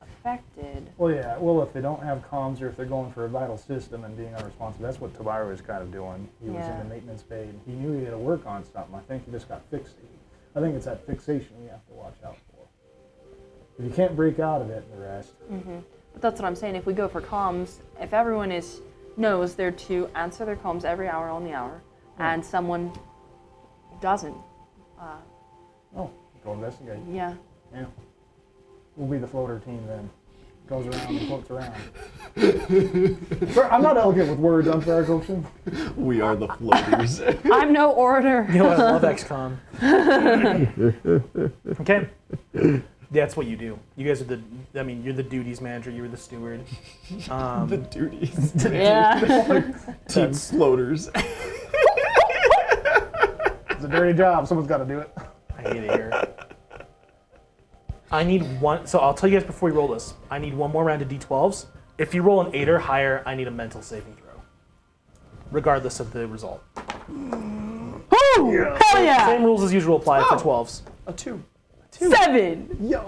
affected, Well, yeah. Well, if they don't have comms or if they're going for a vital system and being unresponsive, that's what Tobiru was kind of doing. He was in Yeah. the maintenance bay and he knew he had to work on something. I think he just got fixated. I think it's that fixation we have to watch out for. If you can't break out of it in the rest. but that's what I'm saying. If we go for comms, if everyone knows they're to answer their comms every hour on the hour, and someone doesn't, Oh, go investigate. yeah. Yeah. We'll be the floater team then. Goes around and floats around. Sorry, I'm not elegant with words, I'm sorry, Goshen. We are the floaters. I'm no orator. You know what? I love XCOM. Okay. That's what you do. You guys are you're the duties manager, you were the steward. the duties. Yeah. Team floaters. It's a dirty job, someone's got to do it. I hate it here. I need one, so I'll tell you guys before we roll this. I need one more round of D12s. If you roll an 8 or higher, I need a mental saving throw. Regardless of the result. Hell yeah! Same rules as usual apply for 12s. A 2. 7. Yo!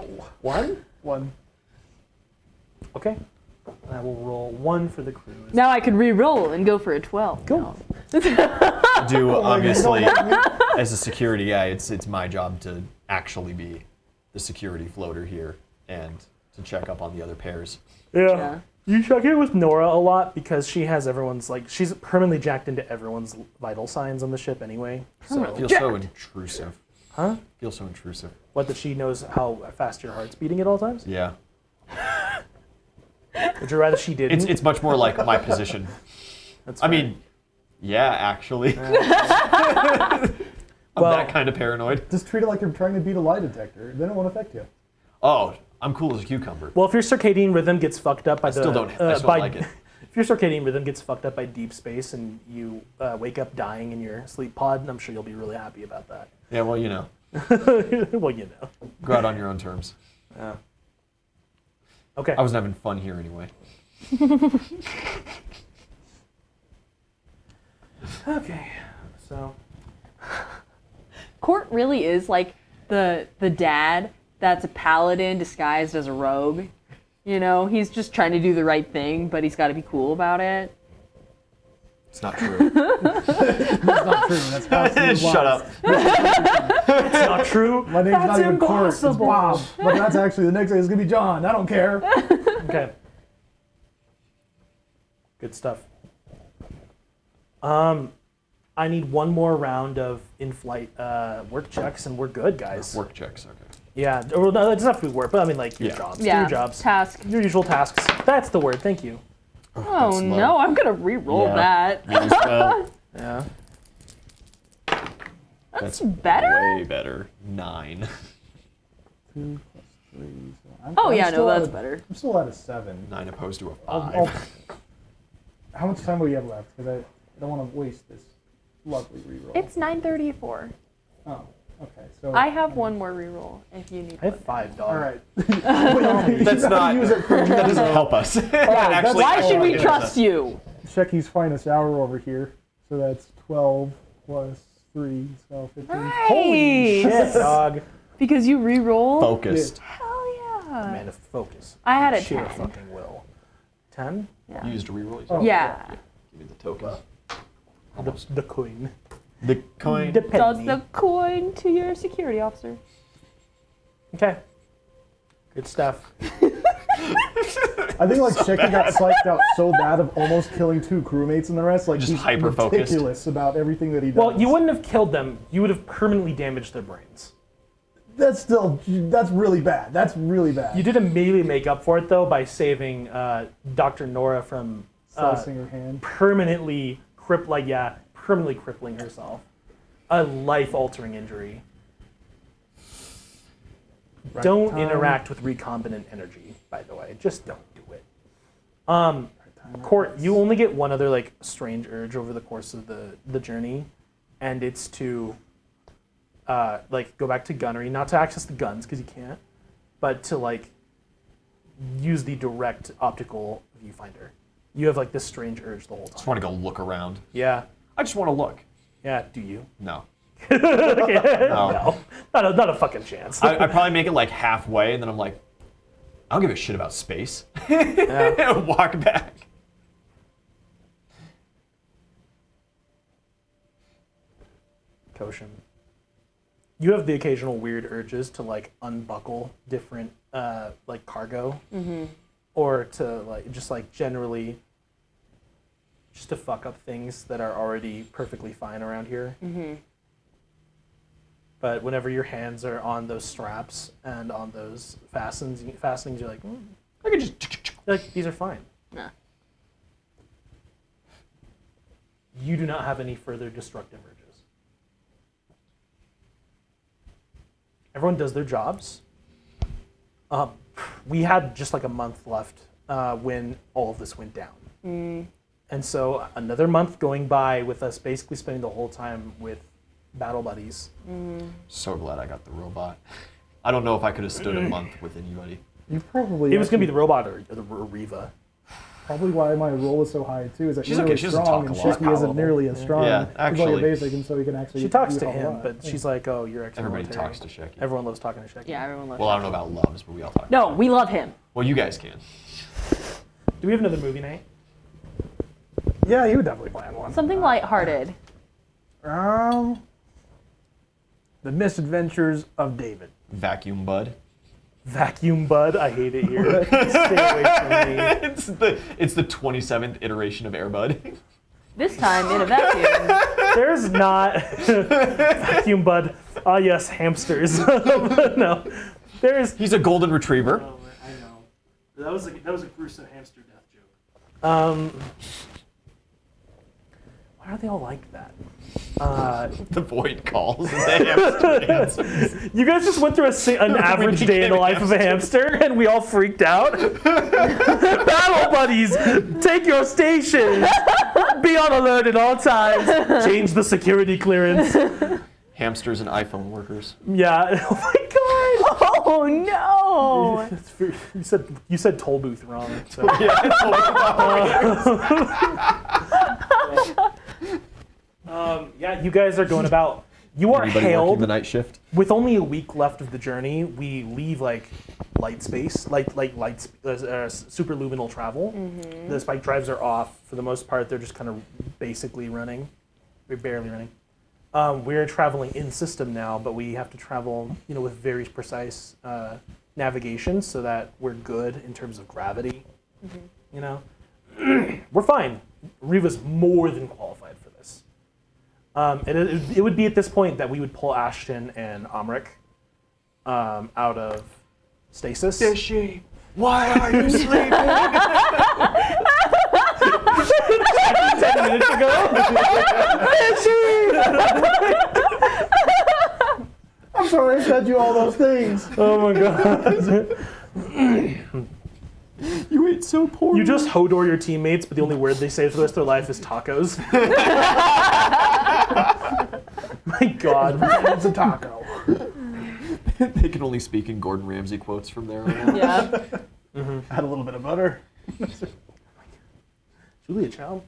1? One. Okay. I will roll 1 for the cruise. Now I could re-roll and go for a 12. Go. Do obviously, as a security guy, it's my job to actually be the security floater here and to check up on the other pairs. Yeah. You check in with Nora a lot because she has everyone's, she's permanently jacked into everyone's vital signs on the ship anyway. It So, feels so intrusive. huh? Feels so intrusive. What, that she knows how fast your heart's beating at all times? Yeah. Would you rather she didn't? It's much more like my position. That's I fair. mean, yeah, actually. I'm Well- that kind of paranoid. Just treat it like you're trying to beat a lie detector, then it won't affect you. Oh, I'm cool as a cucumber. Well, if your circadian rhythm gets fucked up by I still don't like it. If your circadian rhythm gets fucked up by deep space and you wake up dying in your sleep pod, I'm sure you'll be really happy about that. Yeah, well, you know. Well, you know. Go out on your own terms. Yeah. Okay. I wasn't having fun here anyway. Okay. So. Court really is like the dad that's a paladin disguised as a rogue. You know, he's just trying to do the right thing, but he's got to be cool about it. It's not true. That's not true. That's absolute Shut up. It's not true. My name's not That's even Court, it's impossible. Bob. But that's actually the next day. It's gonna be John. I don't care. Okay. Good stuff. I need one more round of in-flight work checks, and we're good, guys. Work checks, okay. Yeah. Well, no, it doesn't have to be work, but I mean, like your Yeah. jobs. Do Yeah. your jobs. Task. Your usual tasks. That's the word. Thank you. Oh That's low. no, I'm gonna re-roll Yeah. that. Me as well. Yeah. That's better? way better. 9. 2 plus 3. So Oh yeah, no, still that's at better. I'm still at a 7. 9 opposed to a 5. I'll- how much time will you have left? Because I don't want to waste this lovely reroll. It's 9:34. Oh, okay. So I have one more reroll if you need I have one. 5, dog. all right. That's not. Use it for That doesn't help us. Why should we trust you? Shecky's finest hour over here. So that's 12 plus 3, so 15. Holy shit, dog. Because you re-rolled? Focused. Hell yeah. Man of focus. I had a Sheer 10. fucking will. 10? You used a reroll. You said? Oh. Yeah. Give me the token. The coin. The coin. The Does penny. the coin to your security officer. Okay. Good stuff. I think like Shecky got psyched out so bad of almost killing 2 crewmates and the rest. Like Just he's hyper-focused. meticulous about everything that he does. Well, you wouldn't have killed them. You would have permanently damaged their brains. That's really bad. That's really bad. You did immediately make up for it, though, by saving Dr. Nora from Slicing her hand. permanently crippling herself. A life-altering injury. Don't time. interact with recombinant energy, by the way. Just don't do it. Court, you only get one other strange urge over the course of the journey, and it's to like go back to gunnery, not to access the guns because you can't, but to like use the direct optical viewfinder. You have like this strange urge the whole Just time. want to go look around. Yeah, I just want to look. yeah. Do you? No. No, not a fucking chance. I probably make it like halfway, and then I'm like, I don't give a shit about space. Yeah. Walk back. Koshin. You have the occasional weird urges to like unbuckle different like cargo, or to like just like generally just to fuck up things that are already perfectly fine around here. But whenever your hands are on those straps and on those fastenings, you're like, I could just. you're like, these are fine. Nah. You do not have any further destructive urges. Everyone does their jobs. We had just like a month left when all of this went down. And so another month going by with us basically spending the whole time with battle buddies. So glad I got the robot. I don't know if I could have stood a month with anybody. You probably. It was going to be the robot or the Riva. Probably why my roll is so high too is that She's you're okay, really she doesn't strong talk and a lot. Shiki isn't nearly as strong. Yeah, He's actually. like a basic, and so he can actually. She talks do to a him, lot. but she's like, oh, you're Everybody ex-military. talks to Shecky. Everyone loves talking to Shecky. Yeah, everyone loves Well, I don't know about loves, but we all talk. No, we love him. Well, you guys can. Do we have another movie night? Yeah, you would definitely plan one. Something lighthearted. The Misadventures of David. Vacuum Bud. Vacuum Bud, I hate it here. Stay away from me. It's the 27th iteration of Air Bud. This time in a vacuum. There's not Vacuum Bud. Ah, yes, hamsters. No, there's. He's a golden retriever. Oh, I know. That was a gruesome hamster death joke. Why are they all like that? The void calls. And the hamster answers. You guys just went through an average day in the life of a hamster, and we all freaked out. Battle buddies, take your stations. Be on alert at all times. Change the security clearance. Hamsters and iPhone workers. Yeah. Oh my god. Oh no! You said toll booth wrong. So. Yeah, you guys are going about. You are Anybody hailed working the night shift? with only a week left of the journey. We leave like superluminal travel. The spike drives are off for the most part. They're just kind of basically running. We're barely running. We're traveling in system now, but we have to travel, with very precise navigation so that we're good in terms of gravity. We're fine. Riva's more than qualified for this. It would be at this point that we would pull Ashton and Amrik out of stasis. Fishy, why are you sleeping? 10 minutes ago. I'm sorry I said you all those things. Oh my god. You ate so poorly. You just Hodor your teammates, but the only word they say for the rest of their life is tacos. My god. It's a taco. They can only speak in Gordon Ramsay quotes from there on out. Yeah. Add a little bit of butter. Julia Child.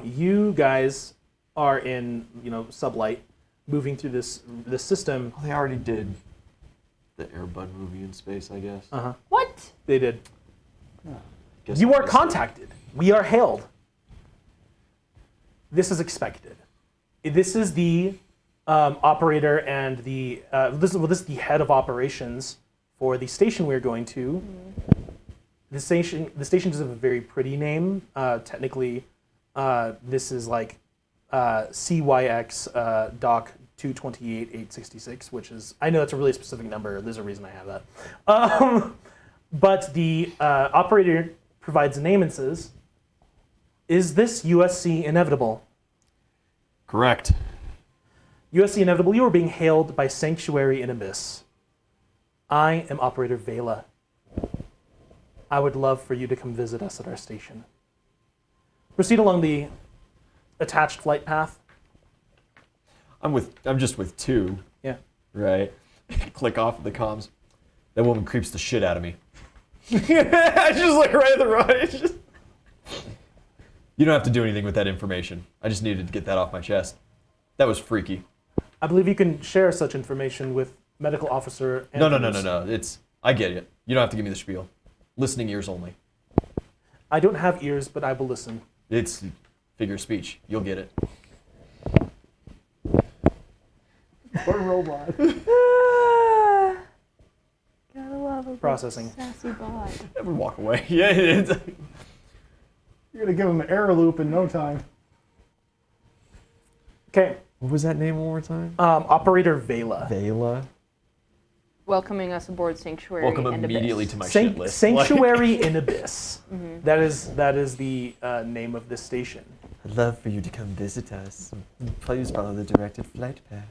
You guys are in, sublight, moving through this system. Well, they already did the Air Bud movie in space, I guess. What? They did. Guess You I are missed contacted. We are hailed. This is expected. This is the operator and the this is the head of operations for the station we're going to. The station does have a very pretty name. Technically, this is like CYX Doc 228866, which is, I know it's a really specific number. There's a reason I have that. But the operator provides a name and says, "Is this USC Inevitable?" Correct. USC Inevitable, you are being hailed by Sanctuary in Abyss. I am Operator Vela. I would love for you to come visit us at our station. Proceed along the attached flight path. I'm just with two. Right. Click off of the comms. That woman creeps the shit out of me. I just like right at the right. Just... You don't have to do anything with that information. I just needed to get that off my chest. That was freaky. I believe you can share such information with medical officer. No. It's I get it. You don't have to give me the spiel. Listening ears only. I don't have ears, but I will listen. It's figure of speech. You'll get it. What a robot. Gotta love a Processing. sassy bot. Never walk away. Yeah, it's... You're gonna give him an error loop in no time. Okay. What was that name one more time? Operator Vela. Vela. Welcoming us aboard Sanctuary. Welcome and immediately Abyss. to my shit list. Sanctuary in Abyss. That is the name of this station. I'd love for you to come visit us. Please follow the directed flight path.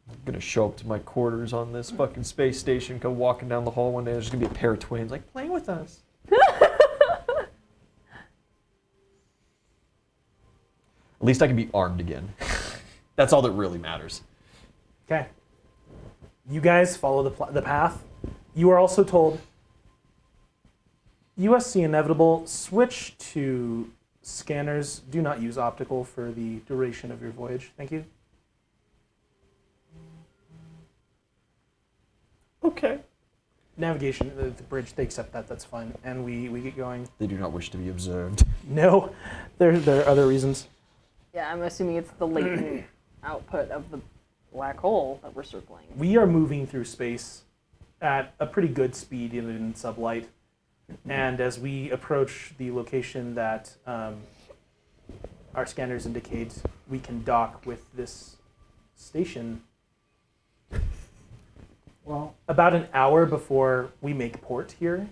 I'm gonna show up to my quarters on this fucking space station, go walking down the hall one day, there's gonna be a pair of twins like playing with us. At least I can be armed again. That's all that really matters. Okay. You guys follow the path. You are also told USC Inevitable, switch to scanners. Do not use optical for the duration of your voyage. Thank you. Okay. Navigation, the bridge, they accept that. That's fine. And we get going. They do not wish to be observed. No, there are other reasons. Yeah, I'm assuming it's the latent output of the black hole that we're circling. We are moving through space at a pretty good speed in sublight. And as we approach the location that our scanners indicate we can dock with this station, Well, about an hour before we make port here,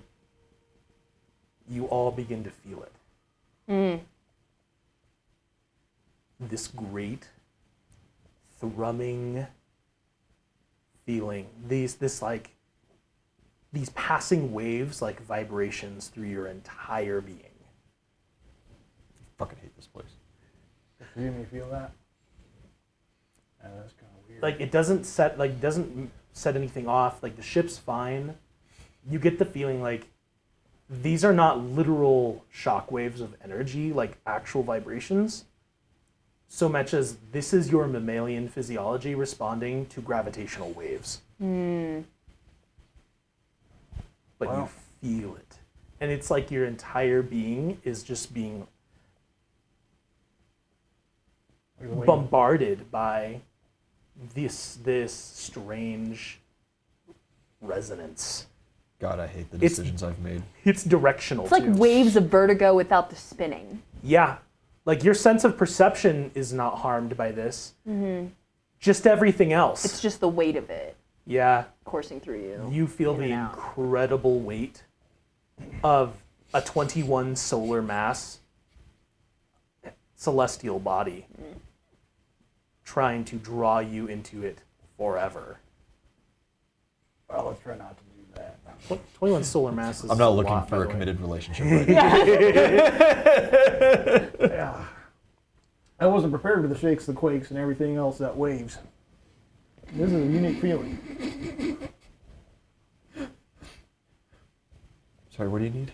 you all begin to feel it. This great thrumming feeling, these passing waves like vibrations through your entire being. Fucking hate this place. you may feel that. Yeah, that's kind of weird. Like it doesn't set anything off. Like the ship's fine. You get the feeling like these are not literal shock waves of energy, like actual vibrations, so much as this is your mammalian physiology responding to gravitational waves. But Wow. you feel it. And it's like your entire being is just being bombarded by this strange resonance. God, I hate the It's- decisions I've made. It's directional It's like too. waves of vertigo without the spinning. Yeah. Like your sense of perception is not harmed by this. Just everything else. It's just the weight of it Yeah. coursing through you. You feel the In and out. incredible weight of a 21 solar mass celestial body trying to draw you into it forever. Well, let's try not to do that. 21 solar mass is I'm not a looking lot, by for a the way. committed relationship right now. Yeah. I wasn't prepared for the shakes, the quakes, and everything else that waves. This is a unique feeling. Sorry, what do you need?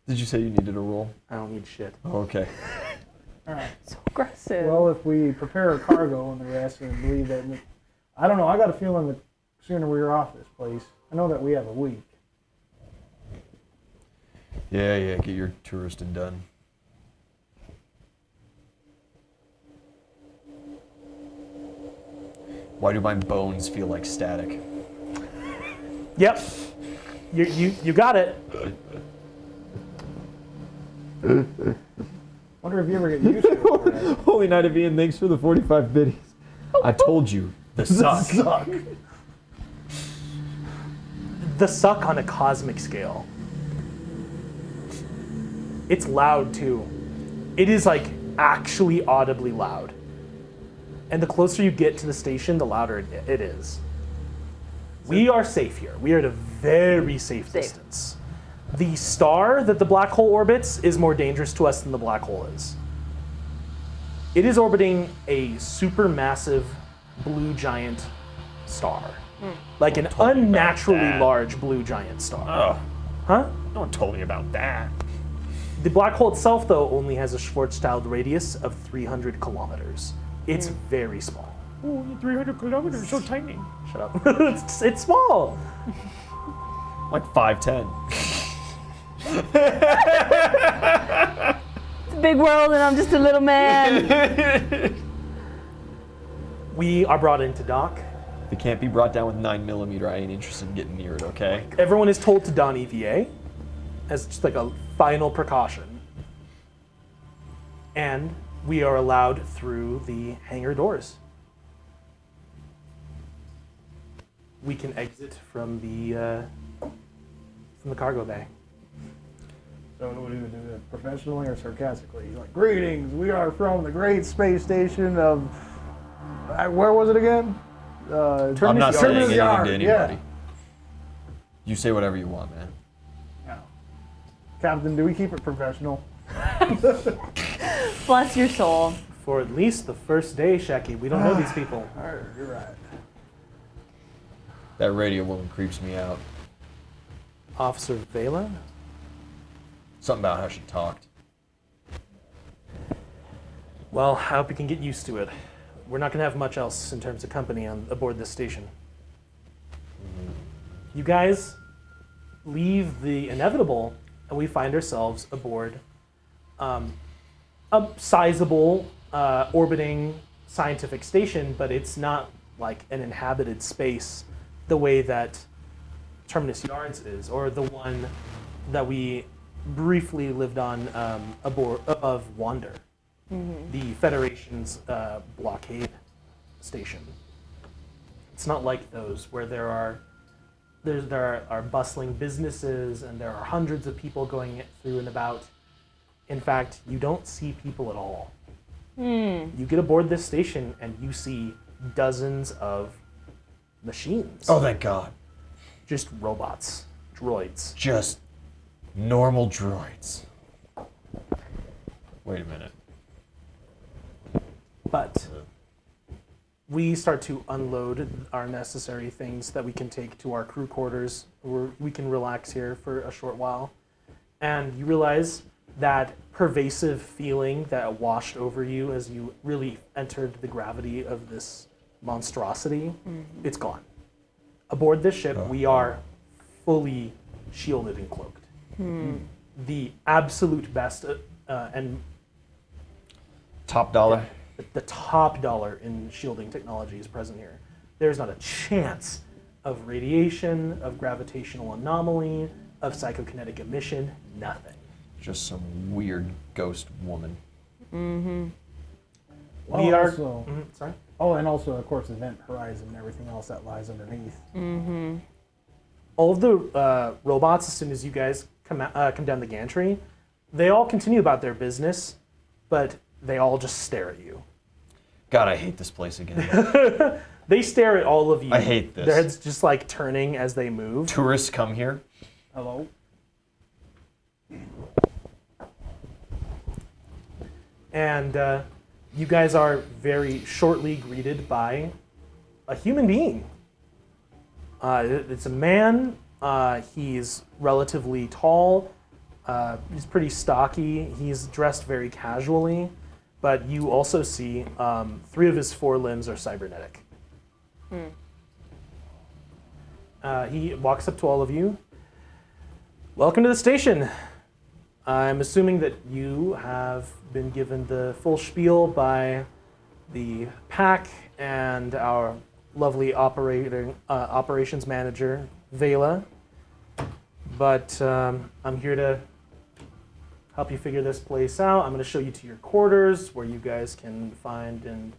Did you say you needed a roll? I don't need shit. Oh, okay. All right. So aggressive. Well, if we prepare our cargo and the rest and believe that, I don't know, I got a feeling that sooner we're off this place. I know that we have a week. Yeah, get your touristing done. Why do my bones feel like static? Yep. You got it. Wonder if you ever get used to it. Right? Holy Night of Ian, thanks for the 45 biddies. I told you, the suck. The suck on a cosmic scale. It's loud too. It is like actually audibly loud. And the closer you get to the station, the louder it is. We are safe here. We are at a very safe distance. The star that the black hole orbits is more dangerous to us than the black hole is. It is orbiting a supermassive blue giant star. Like an told me about unnaturally that. large blue giant star. Oh, Huh? no one told me about that. The black hole itself, though, only has a Schwarzschild radius of 300 kilometers. It's very small. Oh, 300 kilometers, so tiny. Shut up. it's small. Like 5'10". It's a big world, and I'm just a little man. We are brought into dock. If it can't be brought down with 9mm, I ain't interested in getting near it, okay? Everyone is told to don EVA as just like a final precaution. And we are allowed through the hangar doors. We can exit from the cargo bay. So what do we do it professionally or sarcastically? Like, greetings, we are from the great space station of, where was it again? I'm not saying anything to anybody. Yeah. You say whatever you want, man. No. Captain, do we keep it professional? Bless your soul. For at least the first day, Shecky. We don't know these people. All right, you're right. That radio woman creeps me out. Officer Vela? Something about how she talked. Well, I hope you can get used to it. We're not going to have much else in terms of company aboard this station. You guys leave the Inevitable, and we find ourselves aboard a sizable orbiting scientific station, but it's not like an inhabited space the way that Terminus Yards is, or the one that we briefly lived on aboard of Wander. The Federation's blockade station. It's not like those where there are bustling businesses and there are hundreds of people going through and about. In fact, you don't see people at all. You get aboard this station and you see dozens of machines. Oh, thank God. Just robots, droids. Just normal droids. Wait a minute. But we start to unload our necessary things that we can take to our crew quarters, where we can relax here for a short while. And you realize that pervasive feeling that washed over you as you really entered the gravity of this monstrosity, it's gone. Aboard this ship, we are fully shielded and cloaked. The absolute best and Top dollar. the top dollar in shielding technology is present here. There's not a chance of radiation, of gravitational anomaly, of psychokinetic emission, nothing. Just some weird ghost woman. We are. Also, Sorry? oh, and also, of course, Event Horizon and everything else that lies underneath. All of the robots, as soon as you guys come down the gantry, they all continue about their business, but they all just stare at you. God, I hate this place again. They stare at all of you. I hate this. Their heads just like turning as they move. Tourists come here. Hello? And you guys are very shortly greeted by a human being. It's a man. He's relatively tall. He's pretty stocky. He's dressed very casually. But you also see 3 of his 4 limbs are cybernetic. He walks up to all of you. Welcome to the station. I'm assuming that you have been given the full spiel by the pack and our lovely operations manager, Vela. But I'm here to help you figure this place out. I'm going to show you to your quarters where you guys can find and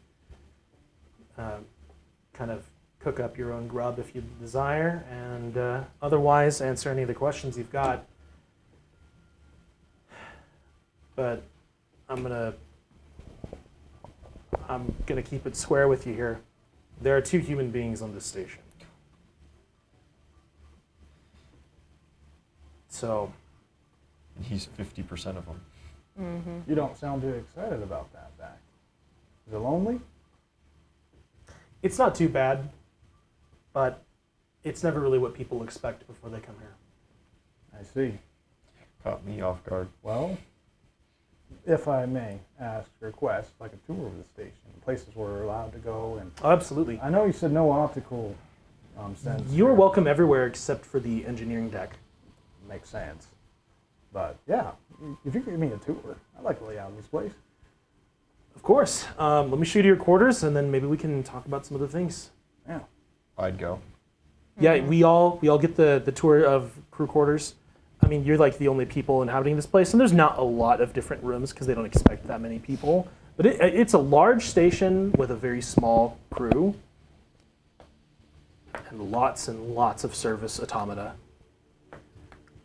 kind of cook up your own grub if you desire, and otherwise answer any of the questions you've got. But I'm gonna keep it square with you here. There are 2 human beings on this station. So. And he's 50% of them. You don't sound too excited about that, Back. Is it lonely? It's not too bad, but it's never really what people expect before they come here. I see. Caught me off guard. Well, if I may ask, request, like a tour of the station, places we're allowed to go, and Oh, absolutely. I know you said no optical sense. You're welcome everywhere except for the engineering deck. Makes sense. But yeah, if you could give me a tour, I'd like to lay out this place. Of course. Let me show you your quarters, and then maybe we can talk about some other things. Yeah. I'd go. Yeah, we all get the tour of crew quarters. I mean, you're like the only people inhabiting this place, and there's not a lot of different rooms because they don't expect that many people. But it's a large station with a very small crew, and lots of service automata.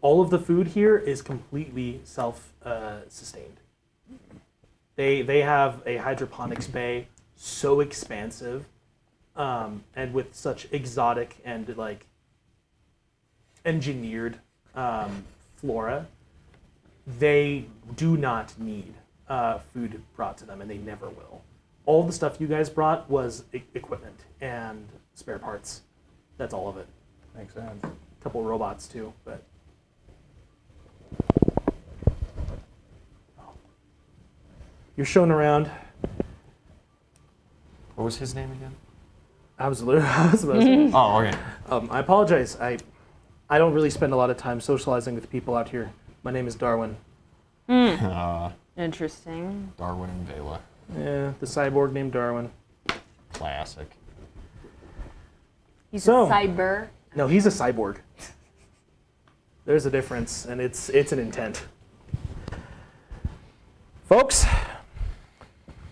All of the food here is completely self-sustained. They have a hydroponics bay so expansive, and with such exotic and like engineered flora, they do not need food brought to them, and they never will. All the stuff you guys brought was equipment and spare parts. That's all of it. Makes sense. A couple robots too, but. You're shown around. What was his name again? I was about to say. Oh, okay. I apologize. I don't really spend a lot of time socializing with people out here. My name is Darwin. Interesting. Darwin and Vela. Yeah, the cyborg named Darwin. Classic. He's So- a cyber. No, he's a cyborg. There's a difference, and it's an intent. Folks,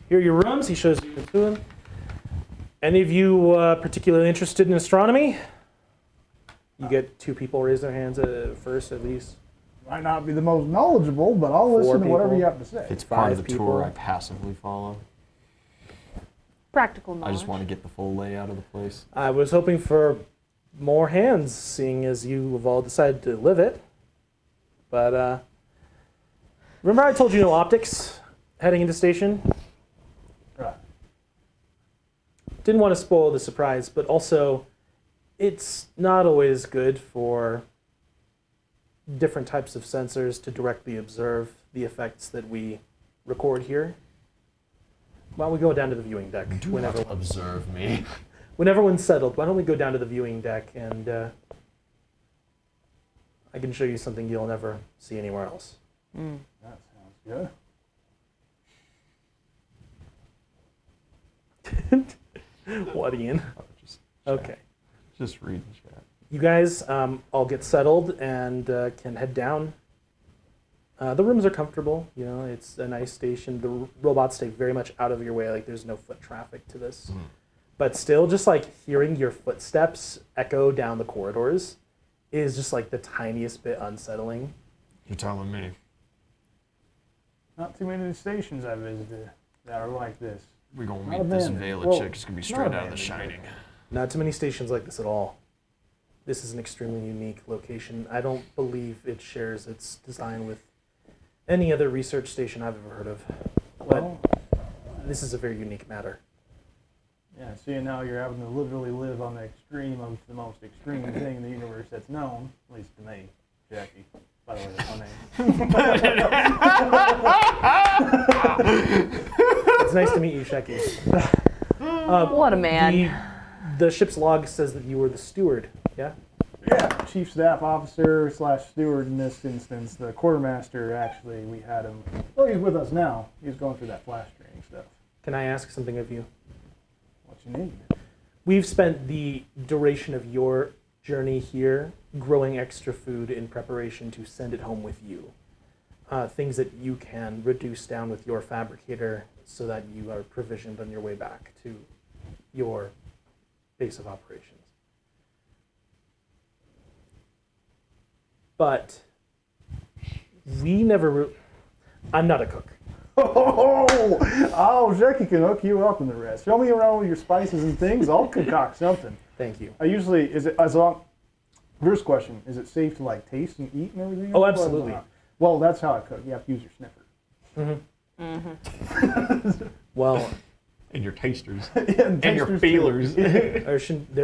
here are your rooms. He shows you to them. Any of you particularly interested in astronomy? You get 2 people raise their hands first, at least. Might not be the most knowledgeable, but I'll listen to whatever people. you have to say. It's part of the 5 people. tour I passively follow. Practical I knowledge. just want to get the full layout of the place. I was hoping for more hands, seeing as you have all decided to live it. But remember I told you no optics heading into station? Right. Didn't want to spoil the surprise, but also it's not always good for different types of sensors to directly observe the effects that we record here. Why don't we go down to the viewing deck when observe me. when everyone's settled? Why don't we go down to the viewing deck and I can show you something you'll never see anywhere else. That sounds good. What, Ian? Just Okay. Just read the chat. You guys all get settled and can head down. The rooms are comfortable. You know, it's a nice station. The robots stay very much out of your way. Like, there's no foot traffic to this. But still, just like hearing your footsteps echo down the corridors is just like the tiniest bit unsettling. You're telling me. Not too many of the stations I visited that are like this. We're going to Not meet this abandoned. Vela Well, chick. It's going to be not straight out of The abandoned, Shining. Not too many stations like this at all. This is an extremely unique location. I don't believe it shares its design with any other research station I've ever heard of. But Well, this is a very unique matter. yeah, seeing now you're having to literally live on the extreme of the most extreme thing in the universe that's known, at least to me, Jackie. By the way, that's my name. It's nice to meet you, Shecky. What a man. The ship's log says that you were the steward, yeah? Yeah, chief staff officer / steward in this instance. The quartermaster, actually, we had him. Well, he's with us now. He's going through that flash training stuff. Can I ask something of you? What you need? We've spent the duration of your journey here growing extra food in preparation to send it home with you. Things that you can reduce down with your fabricator so that you are provisioned on your way back to your base of operations. But we never... I'm not a cook. Oh, Jackie can hook you up in the rest. Show me around with your spices and things. I'll concoct something. Thank you. I usually, is it, as long, first question, is it safe to like taste and eat and everything? Oh, else? absolutely. Well, that's how I cook. You have to use your sniffer. Well, And your tasters. And And your tasters, too. feelers. There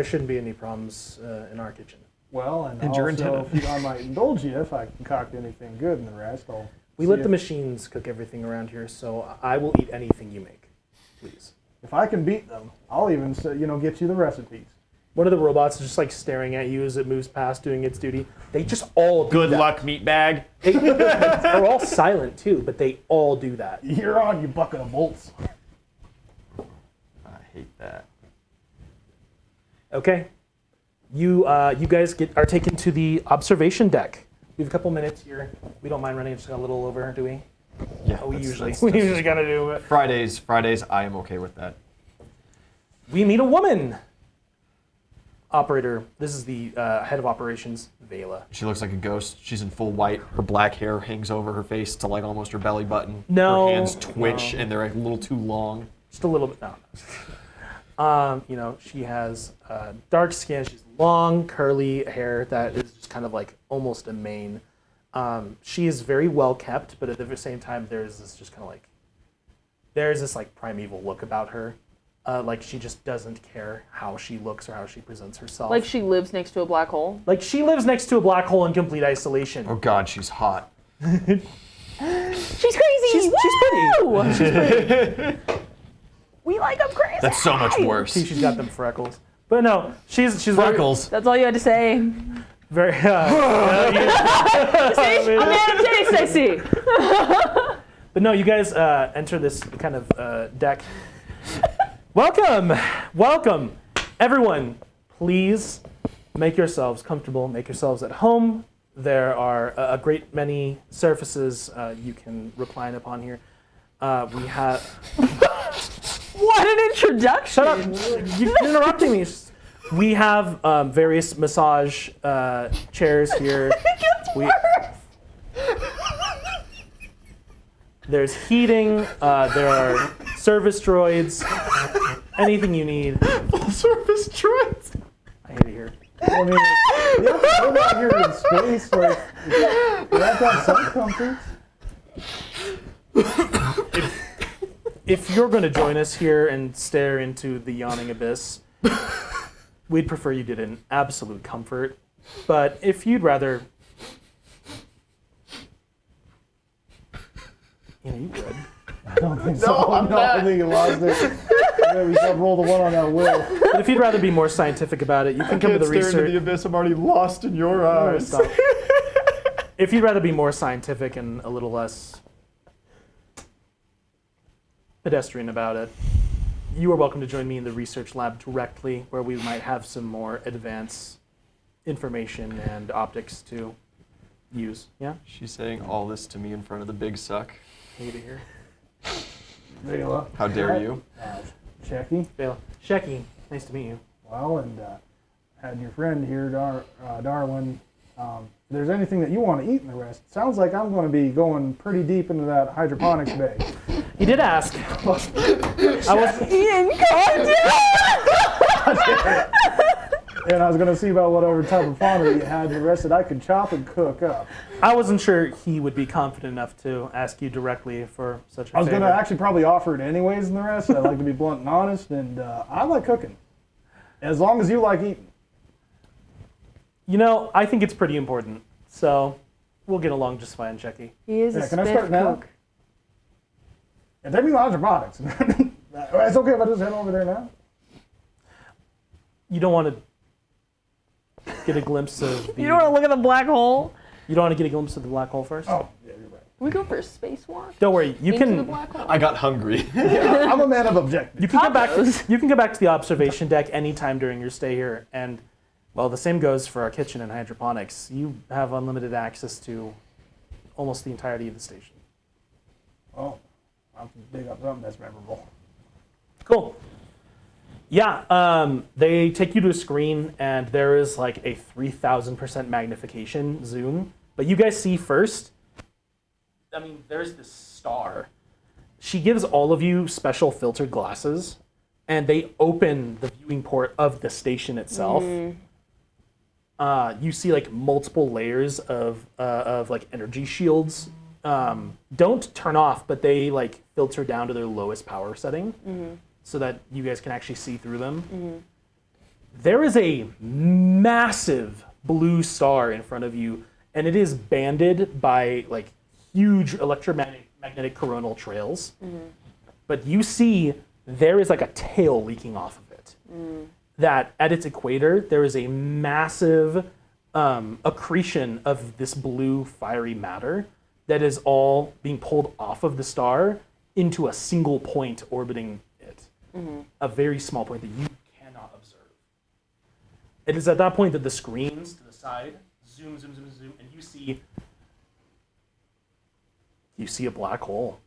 shouldn't be any problems in our kitchen. Well, and And your also, antenna. if I might indulge you, if I concoct anything good in the rest, I'll We see let the if- machines cook everything around here, so I will eat anything you make, please. If I can beat them, I'll even get you the recipes. One of the robots is just like staring at you as it moves past doing its duty. They just all do Good that. luck, meatbag. They're all silent too, but they all do that. You're on, you bucket of bolts. I hate that. Okay, you guys are taken to the observation deck. We have a couple minutes here. We don't mind running just a little over, do we? Yeah, We that's- usually that's we just- usually gotta do it. Fridays, I am okay with that. We meet a woman. Operator. This is the head of operations, Vela. She looks like a ghost. She's in full white. Her black hair hangs over her face to like almost her belly button. No, Her hands twitch no. and they're like a little too long. Just a little bit. No. She has dark skin. She's long, curly hair that is just kind of like almost a mane. She is very well kept, but at the same time, there's this primeval look about her. Like she just doesn't care how she looks or how she presents herself. Like she lives next to a black hole. Like she lives next to a black hole in complete isolation. Oh God, she's hot. She's crazy. She's pretty. Woo! She's pretty. We like them crazy. That's so much worse. See, she's got them freckles. But no, she's Freckles. That's all you had to say. very. I'm the Stacey. But no, you guys enter this kind of deck. Welcome, everyone. Please make yourselves comfortable. Make yourselves at home. There are a great many surfaces you can recline upon here. We have. What an introduction. Shut up! You're interrupting me. We have various massage chairs here. There's heating. There are service droids. Anything you need. Service droids. I hate it here. I mean, you have to live out here in space, like, you have to have some comforts. If you're going to join us here and stare into the yawning abyss, we'd prefer you did in absolute comfort. But if you'd rather, you good. I don't think so. I think you lost it. Maybe you roll the one on that will. But if you'd rather be more scientific about it, you can come to the research. abyss. I'm already lost in your eyes. Stop. If you'd rather be more scientific and a little less pedestrian about it, you are welcome to join me in the research lab directly, where we might have some more advanced information and optics to use. Yeah? She's saying all this to me in front of the big suck. Hate it here. Vela. How dare you? Checky. Bela. Shecky, nice to meet you. Well, and had your friend here, Darwin. If there's anything that you want to eat in the rest, sounds like I'm going to be going pretty deep into that hydroponics bay. He did ask. I was, Ian, calm down. And I was going to see about whatever type of fauna you had, and the rest that I could chop and cook up. I wasn't sure he would be confident enough to ask you directly for such a I was going favor. to actually probably offer it anyways in the rest. I like to be blunt and honest, and I like cooking. As long as you like eating. You know, I think it's pretty important. So we'll get along just fine, Checky. He is a Yeah, can I spit start now? cook. And take me to hydroponics. It's okay if I just head over there now? You don't want to get a glimpse of the. You don't want to look at the black hole? You don't want to get a glimpse of the black hole first? Oh, yeah, you're right. Can we go for a spacewalk? Don't worry. You Into the can. black hole? I got hungry. Yeah, I'm a man of objectives. You can come back. Tacos. You can go back to the observation deck anytime during your stay here, and well, the same goes for our kitchen and hydroponics. You have unlimited access to almost the entirety of the station. Oh, I'll have to dig up something that's memorable. Cool. Yeah, they take you to a screen, and there is like a 3,000% magnification zoom. But you guys see first, I mean, there's this star. She gives all of you special filtered glasses, and they open the viewing port of the station itself. You see like multiple layers of like energy shields. Don't turn off, but they like filter down to their lowest power setting. so that you guys can actually see through them. There is a massive blue star in front of you, and it is banded by like huge electromagnetic coronal trails. But you see there is like a tail leaking off of it. That at its equator, there is a massive accretion of this blue fiery matter that is all being pulled off of the star into a single point orbiting it. A very small point that you cannot observe. It is at that point that the screens to the side zoom, and you see a black hole.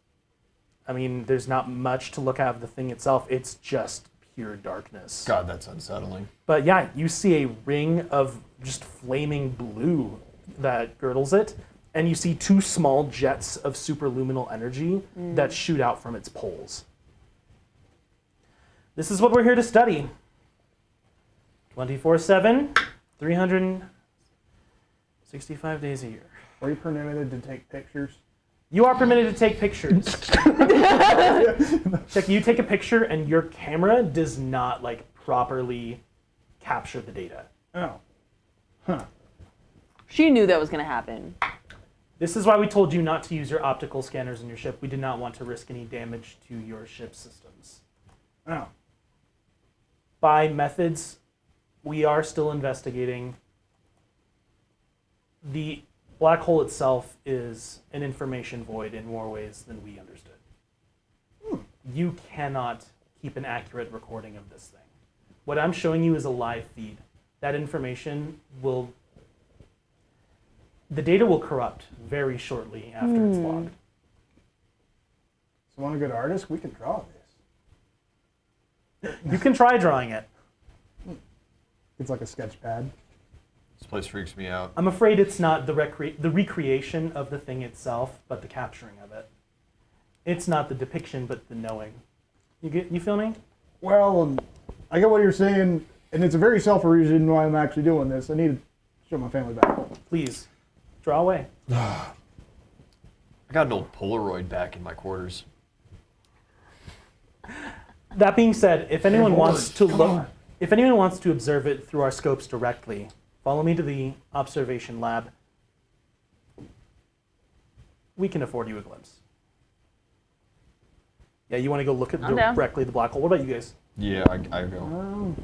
I mean, there's not much to look at of the thing itself. It's just pure darkness. God, that's unsettling. But yeah, you see a ring of just flaming blue that girdles it, and you see two small jets of superluminal energy that shoot out from its poles. This is what we're here to study. 24/7, 365 days a year. Are you permitted to take pictures? You are permitted to take pictures. Check, you take a picture and your camera does not like properly capture the data. Oh. Huh. She knew that was going to happen. This is why we told you not to use your optical scanners in your ship. We did not want to risk any damage to your ship's systems. Oh. By methods we are still investigating, the black hole itself is an information void in more ways than we understood. You cannot keep an accurate recording of this thing. What I'm showing you is a live feed. That information the data will corrupt very shortly after it's logged. So, want a good artist? We can draw this. You can try drawing it. It's like a sketch pad. This place freaks me out. I'm afraid it's not the recreation of the thing itself, but the capturing of it. It's not the depiction, but the knowing. You feel me? Well, I get what you're saying, and it's a very selfish reason why I'm actually doing this. I need to show my family back. Please, draw away. I got an old Polaroid back in my quarters. That being said, if anyone wants to Come look, on. if anyone wants to observe it through our scopes directly, follow me to the observation lab. We can afford you a glimpse. Yeah, you want to go look at I'm down. directly the black hole. What about you guys? Yeah, I go.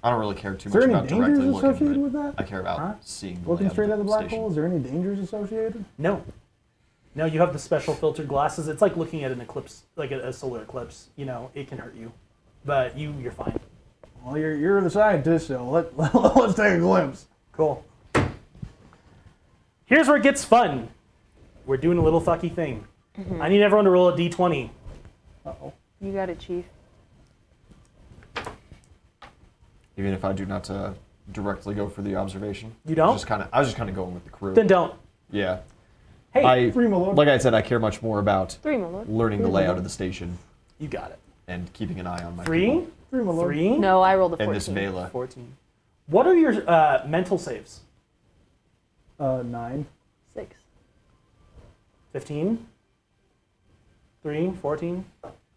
I don't really care too Is there much any about directly dangers looking, associated but with that? I care about Huh? seeing the Looking layout straight of at the black station. hole, is there any dangers associated? No. No, you have the special filtered glasses. It's like looking at an eclipse, like a solar eclipse. You know, it can hurt you, but you're fine. Well, you're the scientist, so let's take a glimpse. Cool. Here's where it gets fun. We're doing a little fucky thing. I need everyone to roll a d20. Uh-oh. You got it, Chief. Even if I do not directly go for the observation. You don't? I was just kind of going with the crew. Then don't. Yeah. Hey, Three, my lord. Like I said, I care much more about 3, my lord. learning the layout of the station you got it. and keeping an eye on my 3, people. 3, my lord. 3, No, I rolled a 14. And this Vela. 14. What are your mental saves? 9. 6. 15, 3, 14,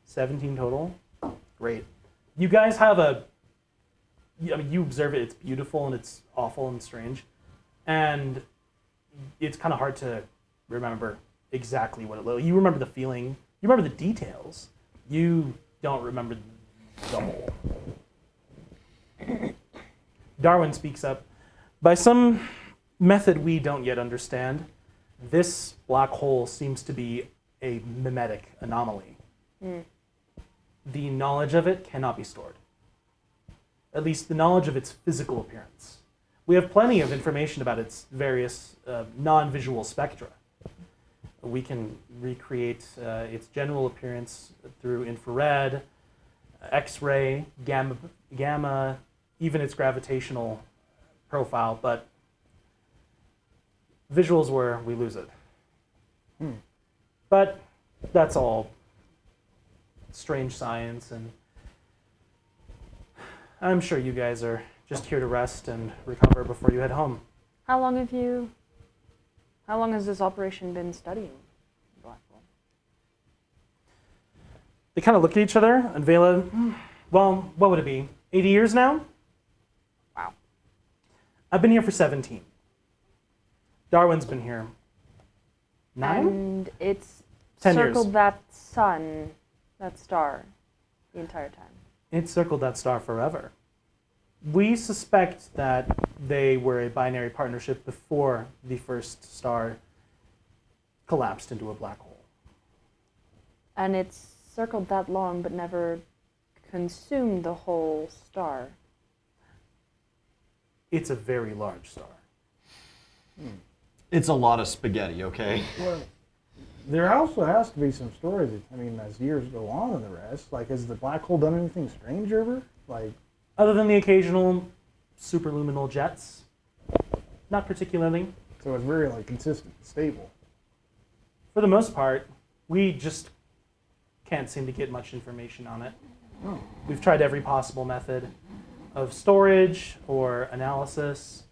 17 total. Great. You guys have you observe it, it's beautiful and it's awful and strange. And it's kind of hard to remember exactly what it looked like. You remember the feeling, you remember the details. You don't remember the whole. Darwin speaks up. By some method we don't yet understand, this black hole seems to be a mimetic anomaly. The knowledge of it cannot be stored. At least the knowledge of its physical appearance. We have plenty of information about its various non-visual spectra. We can recreate its general appearance through infrared, X-ray, gamma, even its gravitational profile, but visuals where we lose it. But that's all strange science, and I'm sure you guys are just here to rest and recover before you head home. How long has this operation been studying black hole? They kind of look at each other, and Vela, well, what would it be? 80 years now? Wow. I've been here for 17. Darwin's been here 9? And it's 10 circled years. that sun, that star, the entire time. It circled that star forever. We suspect that they were a binary partnership before the first star collapsed into a black hole. And it's circled that long, but never consumed the whole star. It's a very large star. It's a lot of spaghetti, okay? Well, there also has to be some stories. I mean, as years go on and the rest, like, has the black hole done anything strange ever? Like, Other than the occasional superluminal jets, not particularly. so it's very like consistent, and stable. For the most part, we just can't seem to get much information on it. Oh. We've tried every possible method of storage or analysis.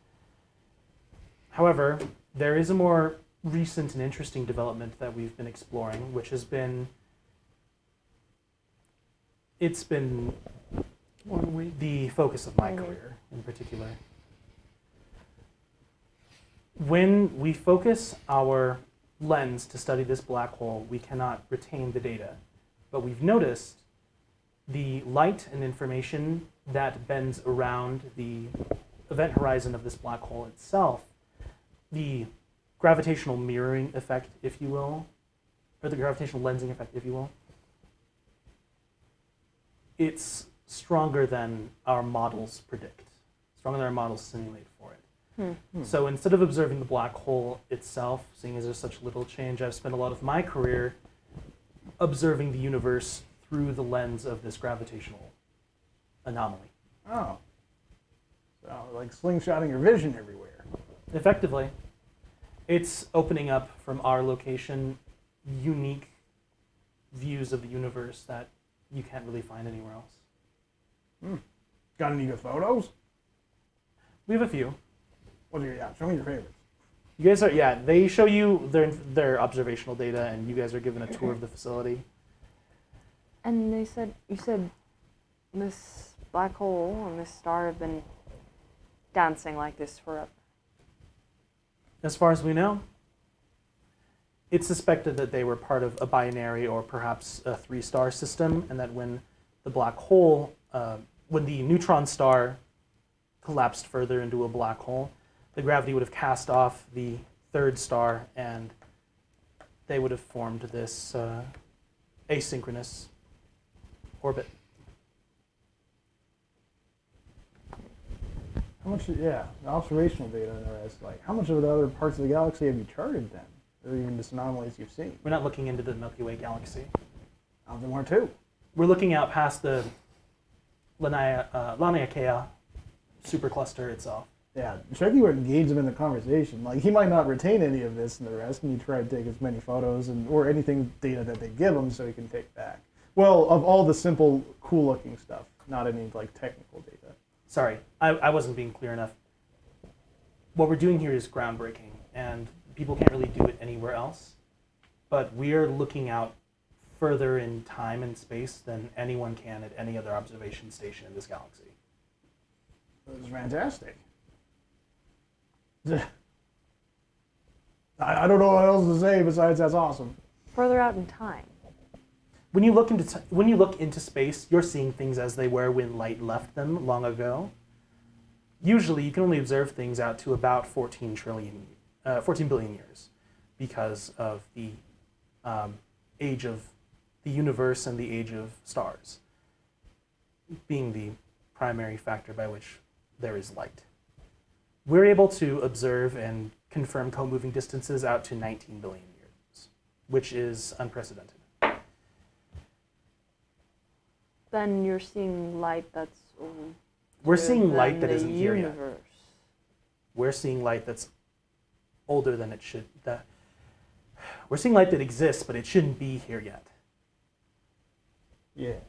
However, there is a more recent and interesting development that we've been exploring, which has been, it's been the focus of my career in particular. When we focus our lens to study this black hole, we cannot retain the data. But we've noticed the light and information that bends around the event horizon of this black hole itself, the gravitational mirroring effect, if you will, or the gravitational lensing effect, if you will, it's stronger than our models predict, stronger than our models simulate for it. So instead of observing the black hole itself, seeing as there's such little change, I've spent a lot of my career observing the universe through the lens of this gravitational anomaly. Oh. So, like slingshotting your vision everywhere. Effectively, it's opening up from our location unique views of the universe that you can't really find anywhere else. Got any good photos? We have a few. What are your, yeah, show me your favorites. You guys are, yeah, they show you their observational data, and you guys are given a tour of the facility. And you said this black hole and this star have been dancing like this forever. As far as we know, it's suspected that they were part of a binary or perhaps a 3-star system, and that when the black hole, when the neutron star collapsed further into a black hole, the gravity would have cast off the 3rd star, and they would have formed this asynchronous orbit. How much, yeah, the observational data and the rest, like, how much of the other parts of the galaxy have you charted then? Or even just anomalies you've seen? We're not looking into the Milky Way galaxy. There weren't two. We're looking out past the Laniakea supercluster itself. Yeah, Chucky would engage him in the conversation. Like, he might not retain any of this and the rest, and you try to take as many photos and or anything data that they give him so he can take back. Well, of all the simple, cool-looking stuff, not any, like, technical data. Sorry, I wasn't being clear enough. What we're doing here is groundbreaking, and people can't really do it anywhere else. But we are looking out further in time and space than anyone can at any other observation station in this galaxy. It was fantastic. I don't know what else to say besides that's awesome. Further out in time. When you look into space, you're seeing things as they were when light left them long ago. Usually, you can only observe things out to about 14 billion years, because of the age of the universe and the age of stars being the primary factor by which there is light. We're able to observe and confirm co-moving distances out to 19 billion years, which is unprecedented. Then you're seeing light that's older We're seeing light that than isn't the here yet. universe. We're seeing light that's older than it should. We're seeing light that exists, but it shouldn't be here yet. Yeah.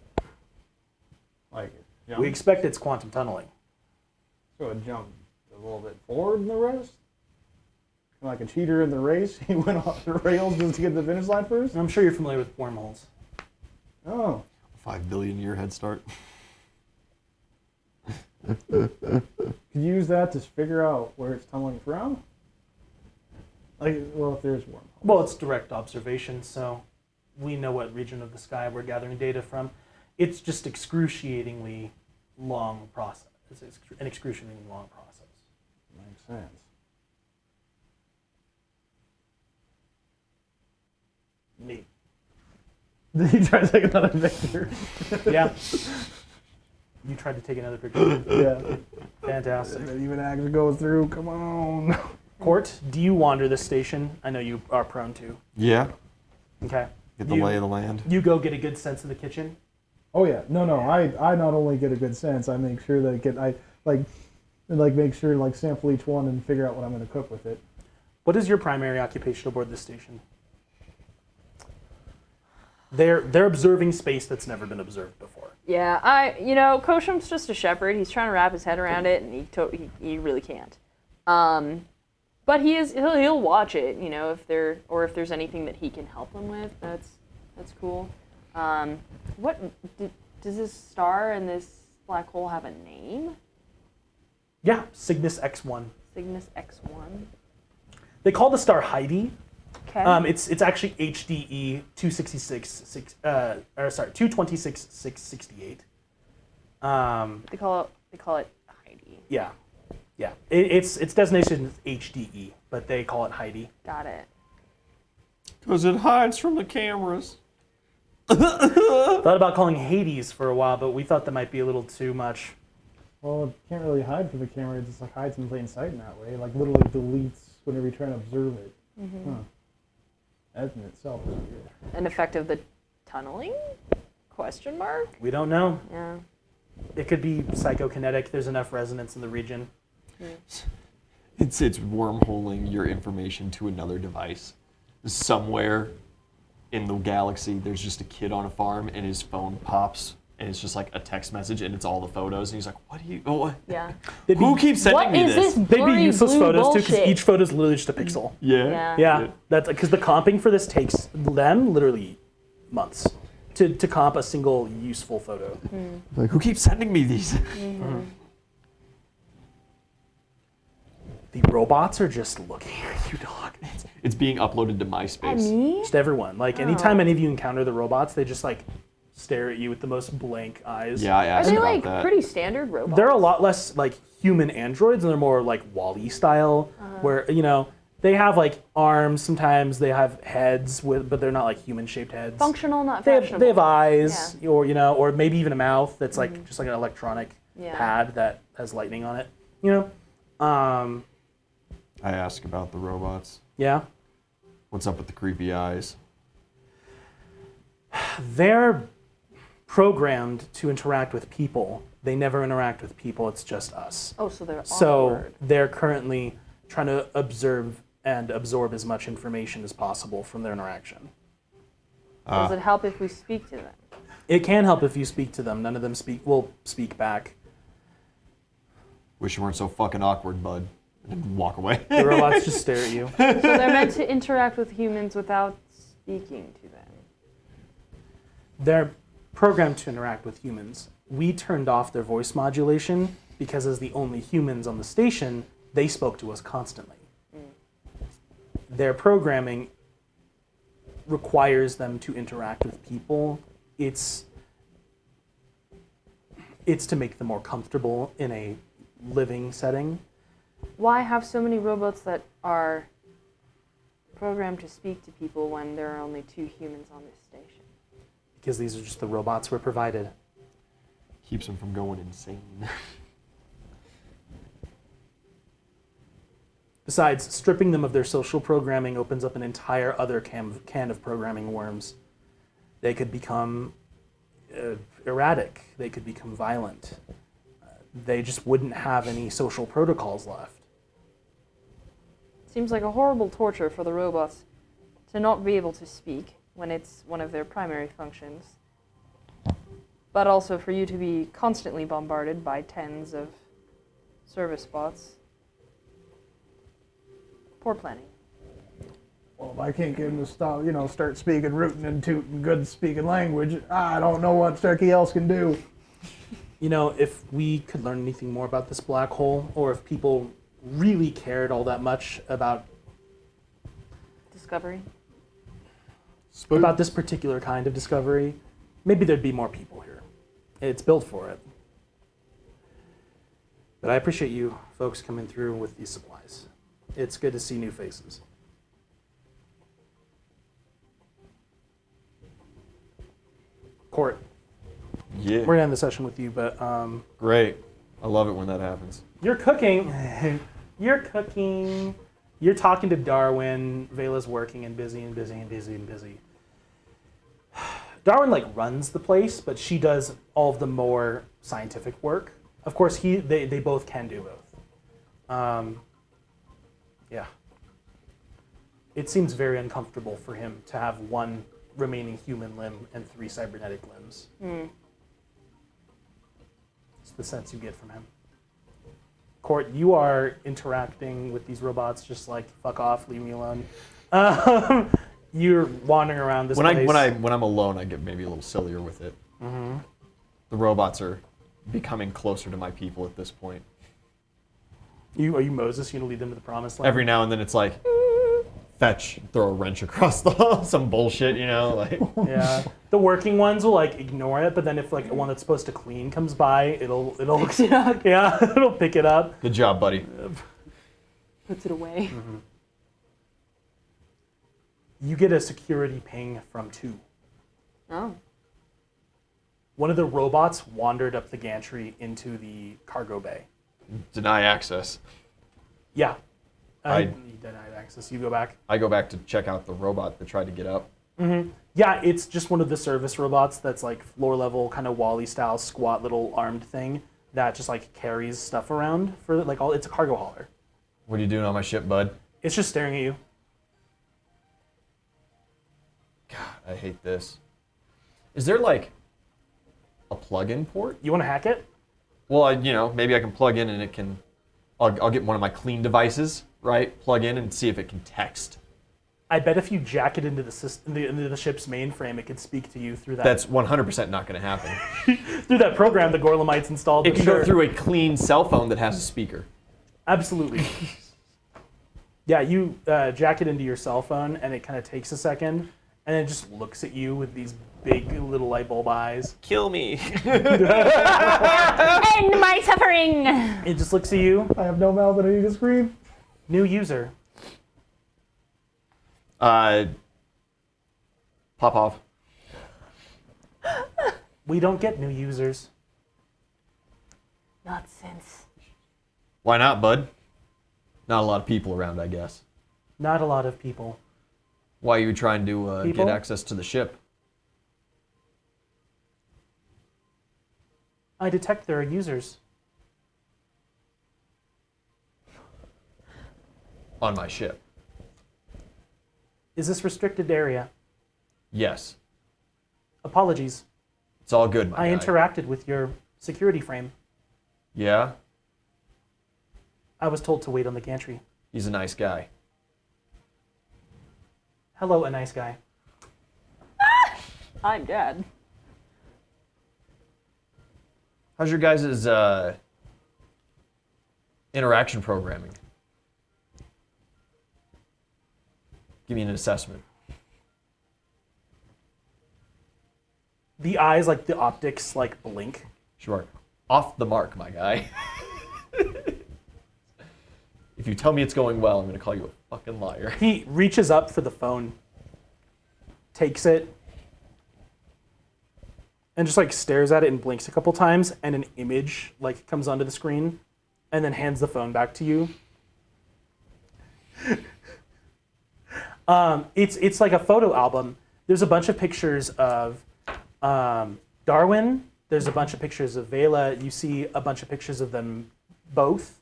Like it. We expect it's quantum tunneling. So it jumped a little bit forward than the rest? Like a cheater in the race, he went off the rails just to get to the finish line first? I'm sure you're familiar with wormholes. Oh. 5 billion year head start. Could you use that to figure out where it's tumbling from? Like, well, if there's wormholes. Well, it's direct observation, so we know what region of the sky we're gathering data from. It's just excruciatingly long process. It's an excruciatingly long process. Makes sense. Neat. Did he try to take another picture? Yeah. You tried to take another picture. Yeah. Fantastic. That even actually goes through. Come on. Court, do you wander this station? I know you are prone to. Yeah. Okay. Get the lay of the land. You go get a good sense of the kitchen. Oh yeah. No. I not only get a good sense, I make sure that make sure sample each one and figure out what I'm going to cook with it. What is your primary occupation aboard this station? They're observing space that's never been observed before. Yeah, Kosham's just a shepherd. He's trying to wrap his head around it, and he really can't. But he'll watch it, if there's anything that he can help them with. That's cool. Does this star and this black hole have a name? Yeah, Cygnus X1. Cygnus X1. They call the star Heidi. Okay. It's actually HDE 226668. They call it Heidi. Yeah. Its designation is HDE, but they call it Heidi. Got it. Because it hides from the cameras. Thought about calling Hades for a while, but we thought that might be a little too much. Well, it can't really hide from the camera. It just hides in plain sight in that way. Literally deletes whenever you try to observe it. Mm-hmm. Huh. That in itself is weird. An effect of the tunneling? Question mark? We don't know. Yeah. It could be psychokinetic. There's enough resonance in the region. It's wormholing your information to another device. Somewhere in the galaxy, there's just a kid on a farm, and his phone pops, and it's just like a text message, and it's all the photos, and he's like, "What do you? Oh, what? Yeah. Who keeps sending What me is this They'd be blurry useless blue photos too, because bullshit? each photo is literally just a pixel. Yeah. Yeah, that's because the comping for this takes them literally months to comp a single useful photo. Like, who keeps sending me these? The robots are just looking at you, dog. It's being uploaded to MySpace. Me? Just everyone. Anytime any of you encounter the robots, they just stare at you with the most blank eyes. Yeah, I Are asked they about that. pretty standard robots? They're a lot less human androids, and they're more Wall-E style, where they have arms. Sometimes they have heads, but they're not human-shaped heads. Functional, not They fashionable. have eyes, or maybe even a mouth that's just an electronic Yeah. pad that has lightning on it. I asked about the robots. Yeah. What's up with the creepy eyes? They're programmed to interact with people. They never interact with people. It's just us. Oh, so they're So awkward. they're currently trying to observe and absorb as much information as possible from their interaction. Does it help if we speak to them? It can help if you speak to them. None of them will speak back. Wish you weren't so fucking awkward, bud. And walk away. The robots just stare at you. So they're meant to interact with humans without speaking to them. They're programmed to interact with humans. We turned off their voice modulation because as the only humans on the station, they spoke to us constantly. Their programming requires them to interact with people. It's to make them more comfortable in a living setting. Why have so many robots that are programmed to speak to people when there are only 2 humans on this station? Because these are just the robots we're provided. Keeps them from going insane. Besides, stripping them of their social programming opens up an entire other can of programming worms. They could become erratic. They could become violent. They just wouldn't have any social protocols left. Seems like a horrible torture for the robots to not be able to speak when it's one of their primary functions, but also for you to be constantly bombarded by tens of service bots. Poor planning. Well, up. I can't get him to stop, start speaking rootin' and tootin' good speaking language. I don't know what Turkey else can do. If we could learn anything more about this black hole, or if people really cared all that much about Discovery. this particular kind of discovery, maybe there'd be more people here. It's built for it. But I appreciate you folks coming through with these supplies. It's good to see new faces. Court, Yeah. we're gonna end the session with you, but Great. I love it when that happens. you're cooking. You're cooking. You're talking to Darwin. Vela's working and busy and busy and busy and busy. Darwin runs the place, but she does all of the more scientific work. Of course, they both can do both. Yeah. It seems very uncomfortable for him to have one remaining human limb and 3 cybernetic limbs. It's the sense you get from him. Court, you are interacting with these robots just like, fuck off, leave me alone. You're wandering around this place. When I'm alone, I get maybe a little sillier with it. Mm-hmm. The robots are becoming closer to my people at this point. Are you Moses? You gonna lead them to the promised land? Every now and then it's like, fetch, throw a wrench across some bullshit, Yeah. The working ones will ignore it, but then if one that's supposed to clean comes by, it'll Picks it up. yeah, it'll pick it up. Good job, buddy. Puts it away. You get a security ping from 2. Oh. One of the robots wandered up the gantry into the cargo bay. Deny access. Yeah. I- You denied access. You go back. I go back to check out the robot that tried to get up. Yeah, it's just one of the service robots that's floor level, kind of Wall-E style, squat little armed thing that just carries stuff around for it's a cargo hauler. What are you doing on my ship, bud? It's just staring at you. God, I hate this. Is there a plug-in port? You want to hack it? Well, maybe I can plug in and it can. I'll get one of my clean devices, right? Plug in and see if it can text. I bet if you jack it into the system, into the ship's mainframe, it could speak to you through that. That's 100% not going to happen. through that program the Gorlamites installed. It can Sure. go through a clean cell phone that has a speaker. Absolutely. Yeah, you jack it into your cell phone, and it kind of takes a second, and it just looks at you with these big little light bulb eyes. Kill me. End my suffering! It just looks at you. I have no mouth that I need to scream. New user. Pop off. We don't get new users. Not since. Why not, bud? Not a lot of people around, I guess. Not a lot of people. Why are you trying to People? get access to the ship? I detect there are users. On my ship. Is this restricted area? Yes. Apologies. It's all good, my I guy. interacted with your security frame. Yeah? I was told to wait on the gantry. He's a nice guy. Hello, a nice guy. I'm dead. How's your guys' interaction programming? Give me an assessment. The eyes, the optics, blink. Sure. Off the mark, my guy. If you tell me it's going well, I'm going to call you a fucking liar. He reaches up for the phone, takes it, and just stares at it and blinks a couple times, and an image comes onto the screen, and then hands the phone back to you. It's like a photo album. There's a bunch of pictures of Darwin. There's a bunch of pictures of Vela. You see a bunch of pictures of them both.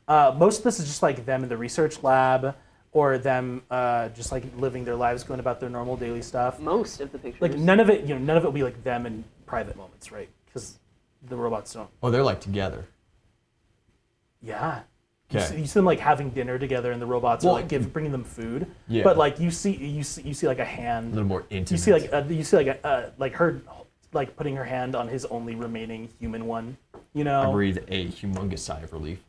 Most of this is just them in the research lab, or them just living their lives, going about their normal daily stuff. Most of the pictures. None of it will be them in private moments, right? Because the robots don't. Oh, they're together. Yeah. Okay. You see them like having dinner together, and the robots Well, are like bringing them food. Yeah. But like you see like a A hand. little more intimate. You see like her like putting her hand on his only remaining human one. You know. I breathe a humongous sigh of relief.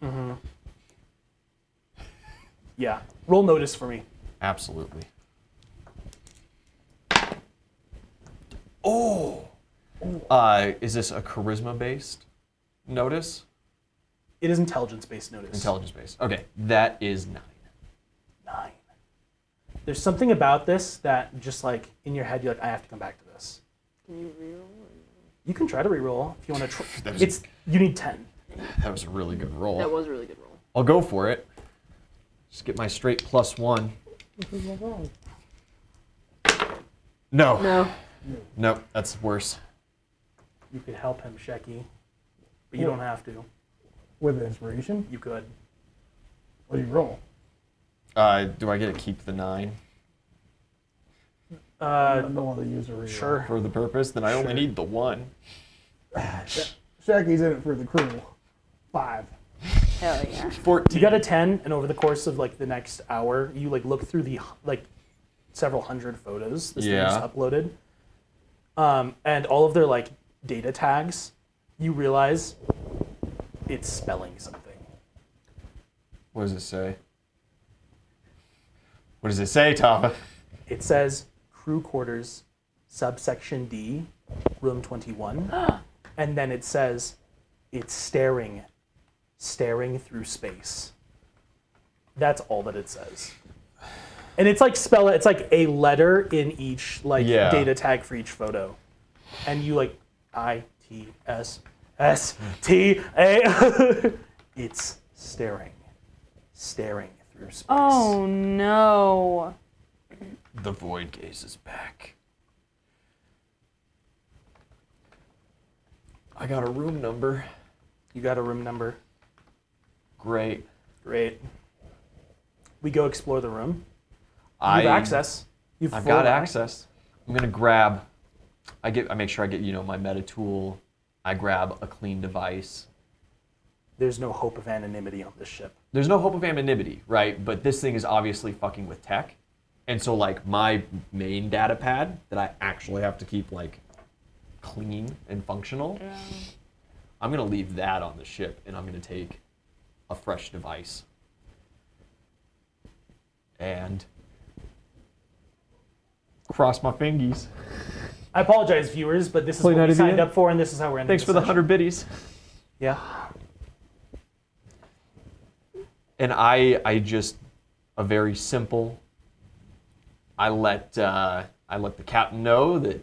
Yeah. Roll notice for me. Absolutely. Oh. Is this a charisma-based notice? It is intelligence-based notice. Intelligence-based. Okay, that is 9. 9. There's something about this that just like in your head you're like, I have to come back to this. Can you reroll? You can try to reroll if you want to. That was- You need 10. That was a really good roll. That was a really good roll. I'll go for it. Just get my straight +1. No. No. Nope, that's worse. You could help him, Shecky, but you don't have to. With inspiration, You could. what do you roll? Do I get to keep the 9 No one to use a reroll. Sure. for the purpose? Then I only need the 1. Shaggy's in it for the crew. 5. Hell yeah. 14. You got a 10, and over the course of like the next hour, you like look through the like several hundred photos this thing just Yeah. uploaded, and all of their like data tags. You realize it's spelling something. What does it say? What does it say, Tava? It says crew quarters, subsection D, room 21, and then it says it's staring through space. That's all that it says. And it's like it's like a letter in each like Yeah. data tag for each photo. And you like ITSSTA. It's staring through space. Oh no. The void gaze is back. I got a room number. You got a room number. Great. Great. We go explore the room. You I have access. I've got access. I'm gonna grab. I make sure I get my meta tool. I grab a clean device. There's no hope of anonymity on this ship. There's no hope of anonymity, right? But this thing is obviously fucking with tech, and so like my main data pad that I actually have to keep like clean and functional. Yeah. I'm gonna leave that on the ship, and I'm gonna take a fresh device. And cross my fingies. I apologize, viewers, but this is Play what we night signed again? up for, and this is how we're ending. Thanks for the session. 100 biddies. Yeah. And I just a very simple. I let the captain know that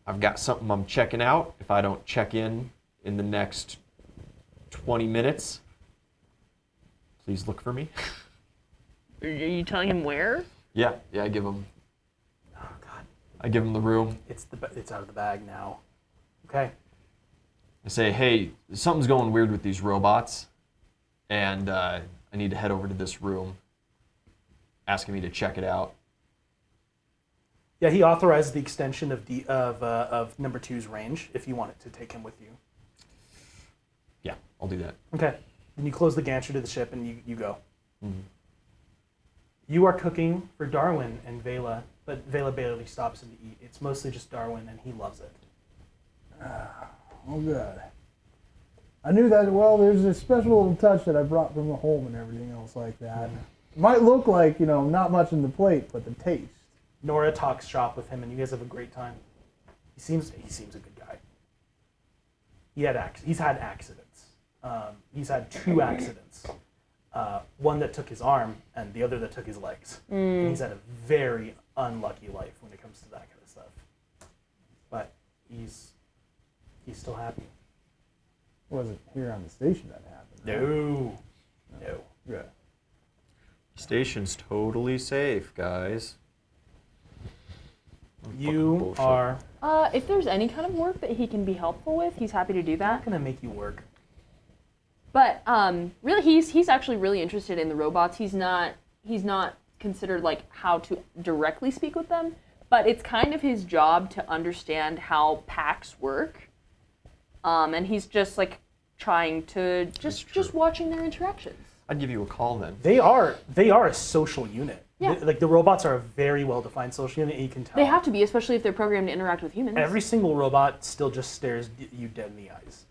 I've got something I'm checking out. If I don't check in the next 20 minutes, please look for me. Are you telling him where? Yeah, I give him. Oh God, I give him the room. it's out of the bag now. Okay. I say, hey, something's going weird with these robots, and I need to head over to this room. Asking me to check it out. Yeah, he authorized the extension of number 2's range if you wanted to take him with you. Yeah, I'll do that. Okay. Then you close the gantry to the ship and you go. Mhm. You are cooking for Darwin and Vela, but Vela barely stops him to eat. It's mostly just Darwin, and he loves it. Oh, good. I knew that, well, there's this special little touch that I brought from the home and everything else like that. Might look like, not much in the plate, but the taste. Nora talks shop with him, and you guys have a great time. He seems a good guy. He's had accidents. He's had 2 accidents. One that took his arm, and the other that took his legs. And he's had a very unlucky life when it comes to that kind of stuff. But he's still happy. Wasn't here on the station that happened. Right? No. Good. Station's totally safe, guys. You are If there's any kind of work that he can be helpful with, he's happy to do that. not gonna make you work. But really, he's actually really interested in the robots. He's not considered like how to directly speak with them, but it's kind of his job to understand how packs work. And he's just like trying to just watching their interactions. I'd give you a call then. They are a social unit. Yeah. Like the robots are a very well-defined social unit, and you can tell. They have to be, especially if they're programmed to interact with humans. Every single robot still just stares you dead in the eyes.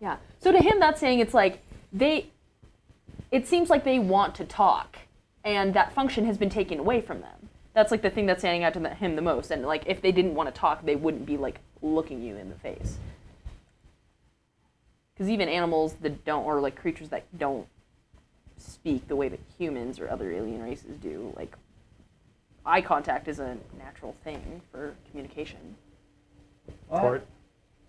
Yeah. So to him, that's saying it's like it seems like they want to talk, and that function has been taken away from them. That's like the thing that's standing out to him the most. And like if they didn't want to talk, they wouldn't be like looking you in the face. Because even animals that don't, or like creatures that don't speak the way that humans or other alien races do, like eye contact is a natural thing for communication. Court.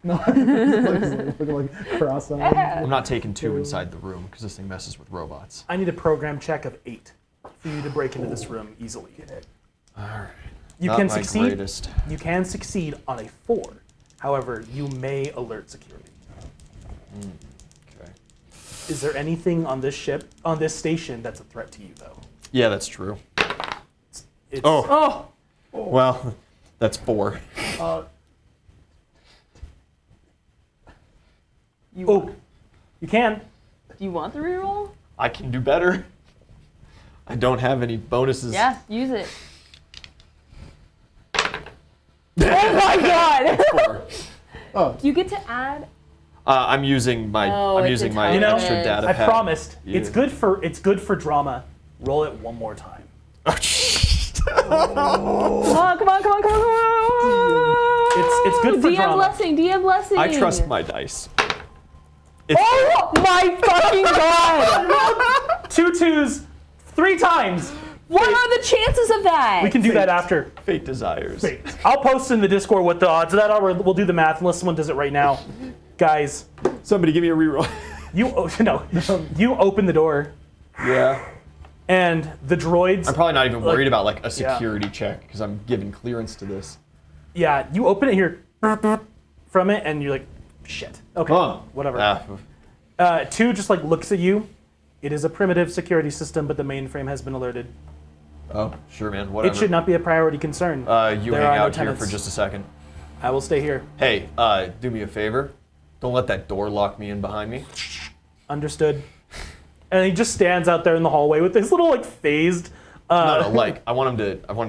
No, looking like cross-eyed. I'm not taking 2 inside the room because this thing messes with robots. I need a program check of 8 for you to break into this room easily. All right. You Not can my succeed. greatest. You can succeed on a 4. However, you may alert security. Okay. Is there anything on this ship, on this station, that's a threat to you, though? Yeah, that's true. It's, Oh. Well, that's 4. You can. Do you want the reroll? I can do better. I don't have any bonuses. Yeah, use it. Oh my god! 4. Do you get to add? I'm using my Oh, I'm it's using my intelligence. extra data I pad. promised. Yeah. It's good for drama. Roll it one more time. Come on, come on, come on, come on! It's good for DM drama. blessing, DM blessing. I trust my dice. It's Oh my fucking god! 2 2s, 3 times. What are the chances of that? We can do that after. fate desires. I'll post in the Discord what the odds of that are. We'll do the math unless someone does it right now. Guys, Somebody give me a reroll. you open the door, Yeah. and the droids. I'm probably not even worried Like, about like a security check because I'm giving clearance to this. Yeah, you open it here from it, and you're like, shit. Okay, Huh. whatever. 2 just like looks at you. It is a primitive security system, but the mainframe has been alerted. Oh, sure, man. Whatever. It should not be a priority concern. You There hang are no out here tenants. for just a second. I will stay here. Hey, do me a favor. Don't let that door lock me in behind me. Understood. And he just stands out there in the hallway with this little like phased. No, like I want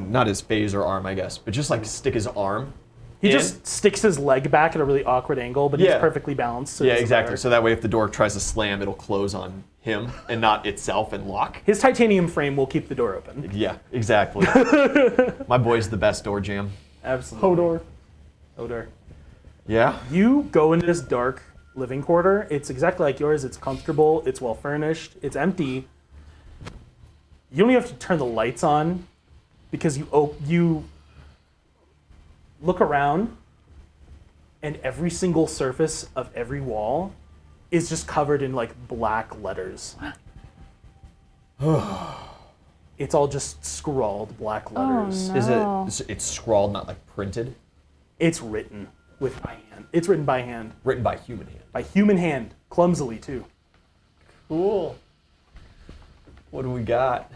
not his phaser arm, I guess, but just like stick his arm. He in. just sticks his leg back at a really awkward angle, but he's Yeah. perfectly balanced. So it Yeah, doesn't exactly. matter. So that way, if the door tries to slam, it'll close on him and not itself and lock. His titanium frame will keep the door open. Yeah, exactly. My boy's the best door jam. Absolutely. Hodor. Hodor. Yeah. You go into this dark living quarter. It's exactly like yours. It's comfortable. It's well furnished. It's empty. You don't even have to turn the lights on because you look around, and every single surface of every wall is just covered in like black letters. It's all just scrawled black letters. no. It's scrawled, not like printed? It's written by hand. It's written by hand. Written by human hand. By human hand, clumsily too. Cool. What do we got?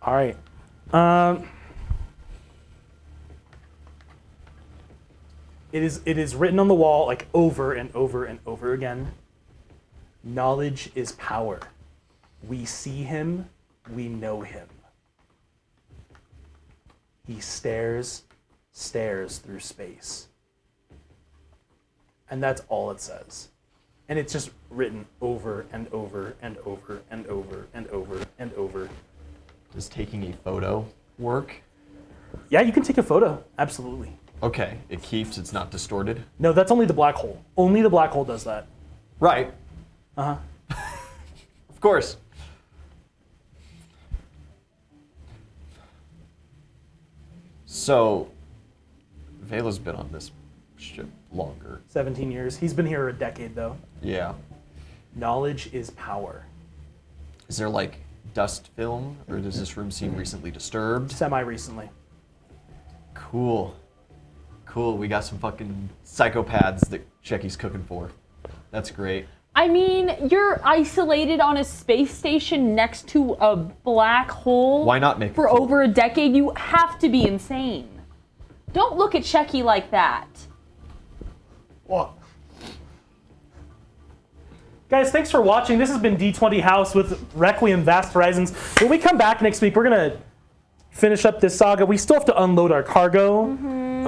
All right. It is written on the wall like over and over and over again. Knowledge is power. We see him, we know him. He stares through space. And that's all it says. And it's just written over and over and over and over and over and over. Does taking a photo work? Yeah, you can take a photo. Absolutely. Okay, it keeps, it's not distorted. No, that's only the black hole. Only the black hole does that. Right. Uh-huh. Of course. So, Vela's been on this ship longer. 17 years. He's been here a decade, though. Yeah. Knowledge is power. Is there like dust film, or does this room seem recently disturbed? Semi-recently. Cool. Cool, we got some fucking psychopaths that Checky's cooking for. That's great. I mean, you're isolated on a space station next to a black hole. Why not make it for cool? over a decade? You have to be insane. Don't look at Checky like that. What? Guys, thanks for watching. This has been D20 House with Requiem Vast Horizons. When we come back next week, we're going to finish up this saga. We still have to unload our cargo.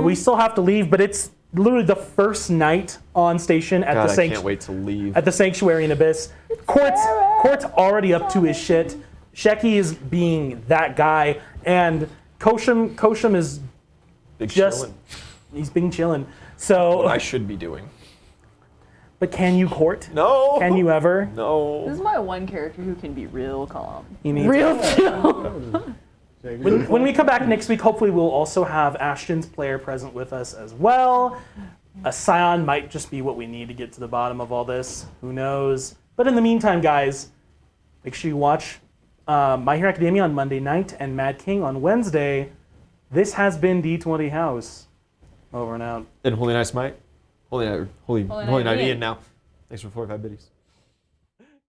We still have to leave, but it's literally the first night on station at God, the I can't wait to leave. at the Sanctuary in Abyss. Court's already up to his shit. Shecky is being that guy, and Kosham is Big just chillin'. he's being chillin'. So, What I should be doing. but can you court? No. Can you ever? This No. is my one character who can be real calm. You need Real chill. When we come back next week, hopefully we'll also have Ashton's player present with us as well. A Scion might just be what we need to get to the bottom of all this. Who knows? But in the meantime, guys, make sure you watch My Hero Academia on Monday night and Mad King on Wednesday. This has been D20 House. Over and out. And Holy Night Smite. Holy Night Night Ian Ian. now. Thanks for 45 biddies.